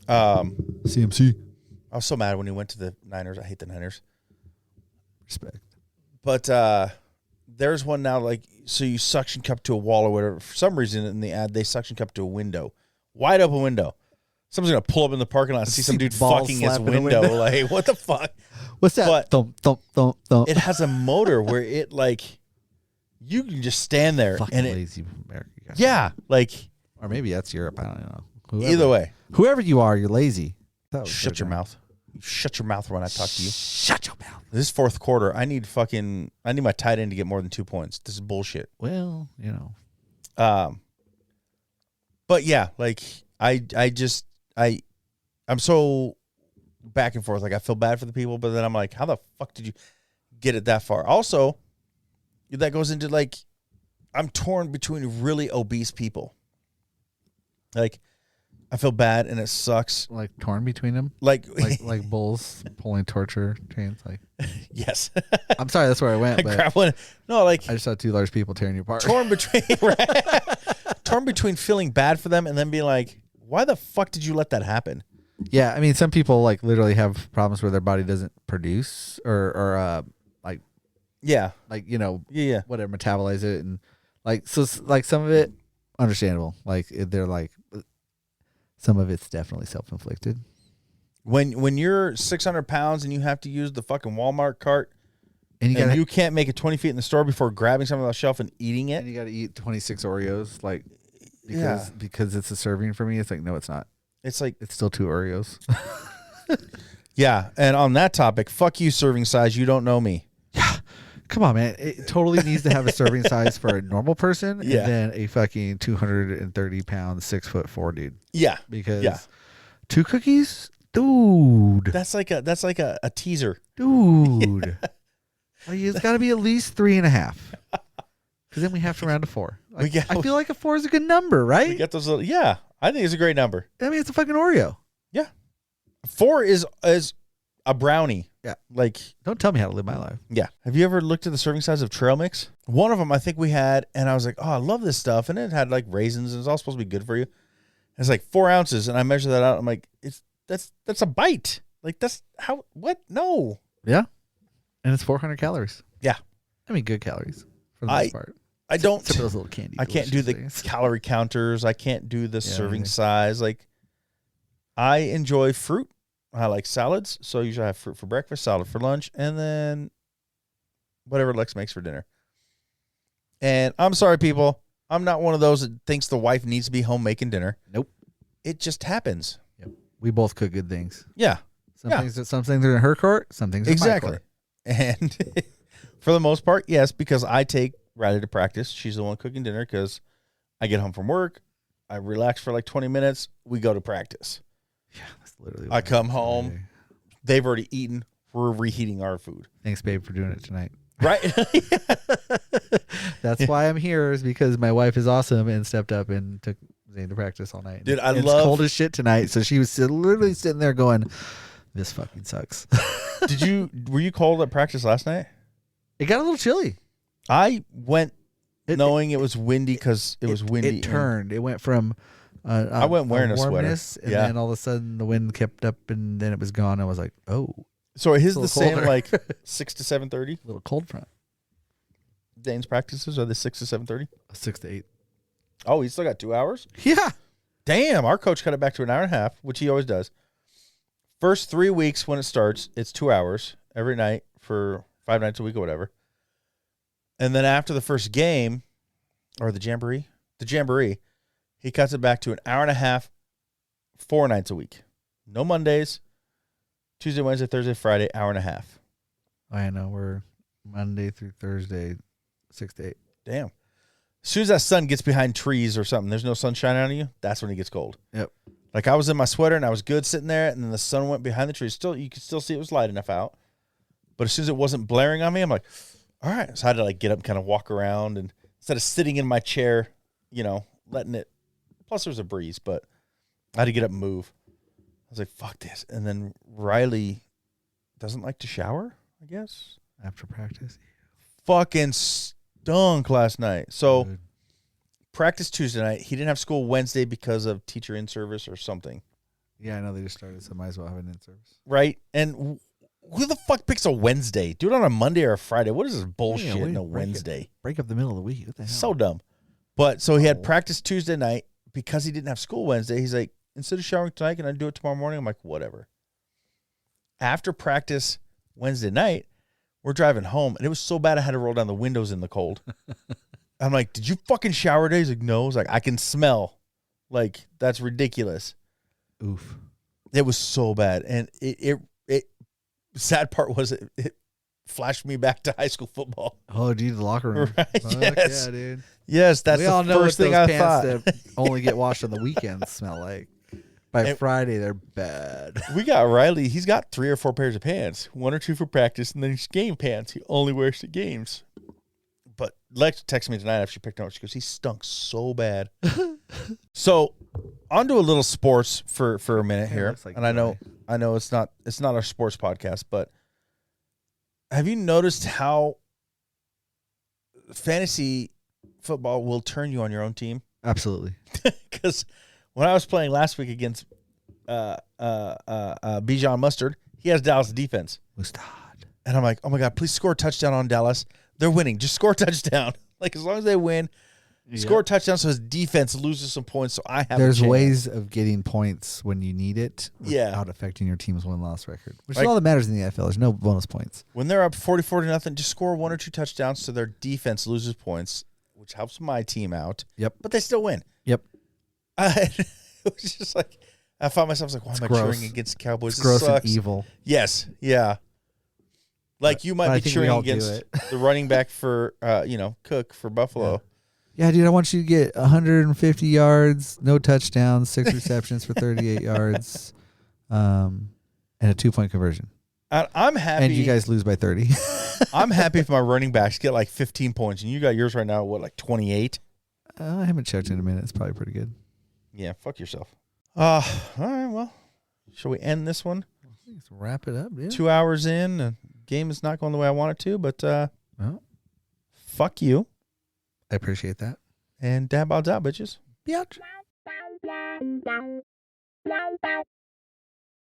CMC. I was so mad when he went to the Niners. I hate the Niners. Respect. But there's one now, like, so you suction cup to a wall or whatever. For some reason in the ad, they suction cup to a window. Wide open window. Someone's going to pull up in the parking lot and see some dude balls fucking his slapping a window. window. Like, what the fuck? What's that? But Thump, thump, thump, thump. it has a motor where it, like, you can just stand there. Fucking And it, lazy America. guys. yeah, like, Or maybe that's Europe. I don't know. either way. Whoever you are, you're lazy. That was Shut good, your man. mouth. You shut your mouth when I talk to you. Shut your mouth. This fourth quarter, I need my tight end to get more than 2 points. This is bullshit. Well, you know. But yeah, like I'm so back and forth. Like, I feel bad for the people, but then I'm like, how the fuck did you get it that far? Also, that goes into like, I'm torn between really obese people. Like, I feel bad and it sucks. Like torn between them. Like Like bulls pulling torture chains. Like, yes. I'm sorry, that's where I went. I But grab one. No, like, I just saw two large people tearing you apart. torn between torn between feeling bad for them and then being like, why the fuck did you let that happen? Yeah, I mean, some people like literally have problems where their body doesn't produce or like Yeah. Yeah. whatever, metabolize it, and like like some of it understandable. Like they're like some of it's definitely self-inflicted. When you're 600 pounds and you have to use the fucking Walmart cart And you can't make it 20 feet in the store before grabbing something off the shelf and eating it. and you got to eat 26 Oreos, like Yeah. because it's a serving for me. It's like, no, it's not. It's like, It's still 2 Oreos. yeah. And on that topic, fuck you, serving size. You don't know me. Come on, man. It totally needs to have a serving size for a normal person Yeah. and then a fucking 230-pound, 6'4" dude. Yeah. Because 2 cookies, dude. That's like a teaser. Dude. Like, it's got to be at least 3.5. Because then we have to round to 4. Like, I feel like a 4 is a good number, right? We got those little, yeah. I think it's a great number. I mean, it's a fucking Oreo. Yeah. 4 is a brownie. Yeah. Like, don't tell me how to live my life. Yeah. Have you ever looked at the serving size of trail mix? One of them I think we had, and I was like, oh, I love this stuff. And it had like raisins, and it's all supposed to be good for you. It's like 4 ounces, and I measured that out. I'm like, that's a bite. Like, that's how, what? No. Yeah. And it's 400 calories. Yeah. I mean, good calories for the most part. I don't. Except for those little candy. I can't do the things. calorie counters. I can't do the serving size. Like, I enjoy fruit. I like salads, so usually I have fruit for breakfast, salad for lunch, and then whatever Lex makes for dinner. And I'm sorry, people. I'm not one of those that thinks the wife needs to be home making dinner. Nope. It just happens. Yep. We both cook good things. Yeah. Some things are in her court, some things are in my court. And for the most part, yes, because I take Riley to practice. She's the one cooking dinner because I get home from work. I relax for like 20 minutes. We go to practice. Yeah, that's literally I come home. They've already eaten. We're reheating our food. Thanks, babe, for doing it tonight. Right? That's why I'm here, is because my wife is awesome and stepped up and took Zane to practice all night. Dude, It's cold as shit tonight, so she was literally sitting there going, this fucking sucks. Were you cold at practice last night? It got a little chilly. I went knowing it was windy because it was windy. It turned. It went from I went wearing a sweater. And then all of a sudden the wind kept up and then it was gone. I was like, oh. So his the same colder. like 6 to 7:30? A little cold front. Dane's practices are the 6 to 7:30? 6 to 8. Oh, he's still got 2 hours? Yeah. Damn, our coach cut it back to an hour and a half, which he always does. First 3 weeks when it starts, it's 2 hours every night for 5 nights a week or whatever. And then after the first game, or the jamboree, he cuts it back to an hour and a half, 4 nights a week. No Mondays, Tuesday, Wednesday, Thursday, Friday, hour and a half. I know. We're Monday through Thursday, 6 to 8. Damn. As soon as that sun gets behind trees or something, there's no sunshine on you, that's when it gets cold. Yep. Like I was in my sweater and I was good sitting there, and then the sun went behind the trees. Still, you could still see it was light enough out. But as soon as it wasn't blaring on me, I'm like, all right. So I had to like get up and kind of walk around, and instead of sitting in my chair, letting it. Plus, there was a breeze, but I had to get up and move. I was like, fuck this. And then Riley doesn't like to shower, I guess. After practice. Fucking stunk last night. So Good. Practice Tuesday night. He didn't have school Wednesday because of teacher in service or something. Yeah, I know they just started, so might as well have an in-service. Right? And who the fuck picks a Wednesday? Do it on a Monday or a Friday. What is this bullshit in a Wednesday? Break up the middle of the week. What the hell? So dumb. But so he had practice Tuesday night because he didn't have school Wednesday. He's like, instead of showering tonight, can I do it tomorrow morning? I'm like, whatever. After practice Wednesday night, we're driving home, and it was so bad I had to roll down the windows in the cold. I'm like, did you fucking shower today? He's like, no. I was like, I can smell. Like, that's ridiculous. Oof. It was so bad. And it sad part was it flashed me back to high school football. Oh, dude, the locker room. Right? Yes. Yeah, dude. Yes, that's we the all know first what thing those I pants thought. that only get washed on the weekends smell like. By Friday, they're bad. We got Riley. He's got 3 or 4 pairs of pants, 1 or 2 for practice, and then his game pants. He only wears the games. But Lex texted me tonight after she picked him up. She goes, he stunk so bad. So, on to a little sports for a minute here. Like and I know it's not our sports podcast, but have you noticed how fantasy football will turn you on your own team? Absolutely. Because when I was playing last week against Bijan Mustard, he has Dallas defense. Mustard. And I'm like, oh my God, please score a touchdown on Dallas. They're winning. Just score a touchdown. Like, as long as they win, score a touchdown so his defense loses some points so I have There's a chance. ways of getting points when you need it without affecting your team's win-loss record, which is all that matters in the NFL. There's no bonus points. When they're up 40-0, just score 1 or 2 touchdowns so their defense loses points, which helps my team out. Yep. But they still win. Yep. It was just like, I found myself like, why am I gross. cheering against the Cowboys? It's gross sucks. and evil. Yes. Yeah. Like you But might I be think we cheering all do against it. the running back for, Cook for Buffalo. Yeah, dude, I want you to get 150 yards, no touchdowns, 6 receptions for 38 yards, and a 2-point conversion. I'm happy. And you guys lose by 30. I'm happy if my running backs get like 15 points, and you got yours right now. What, like 28? I haven't checked in a minute. It's probably pretty good. Yeah, fuck yourself. All right. Well, shall we end this one? Let's wrap it up, dude. 2 hours in, the game is not going the way I want it to, but Well, fuck you. I appreciate that. And dad bods out, bitches. Biatch.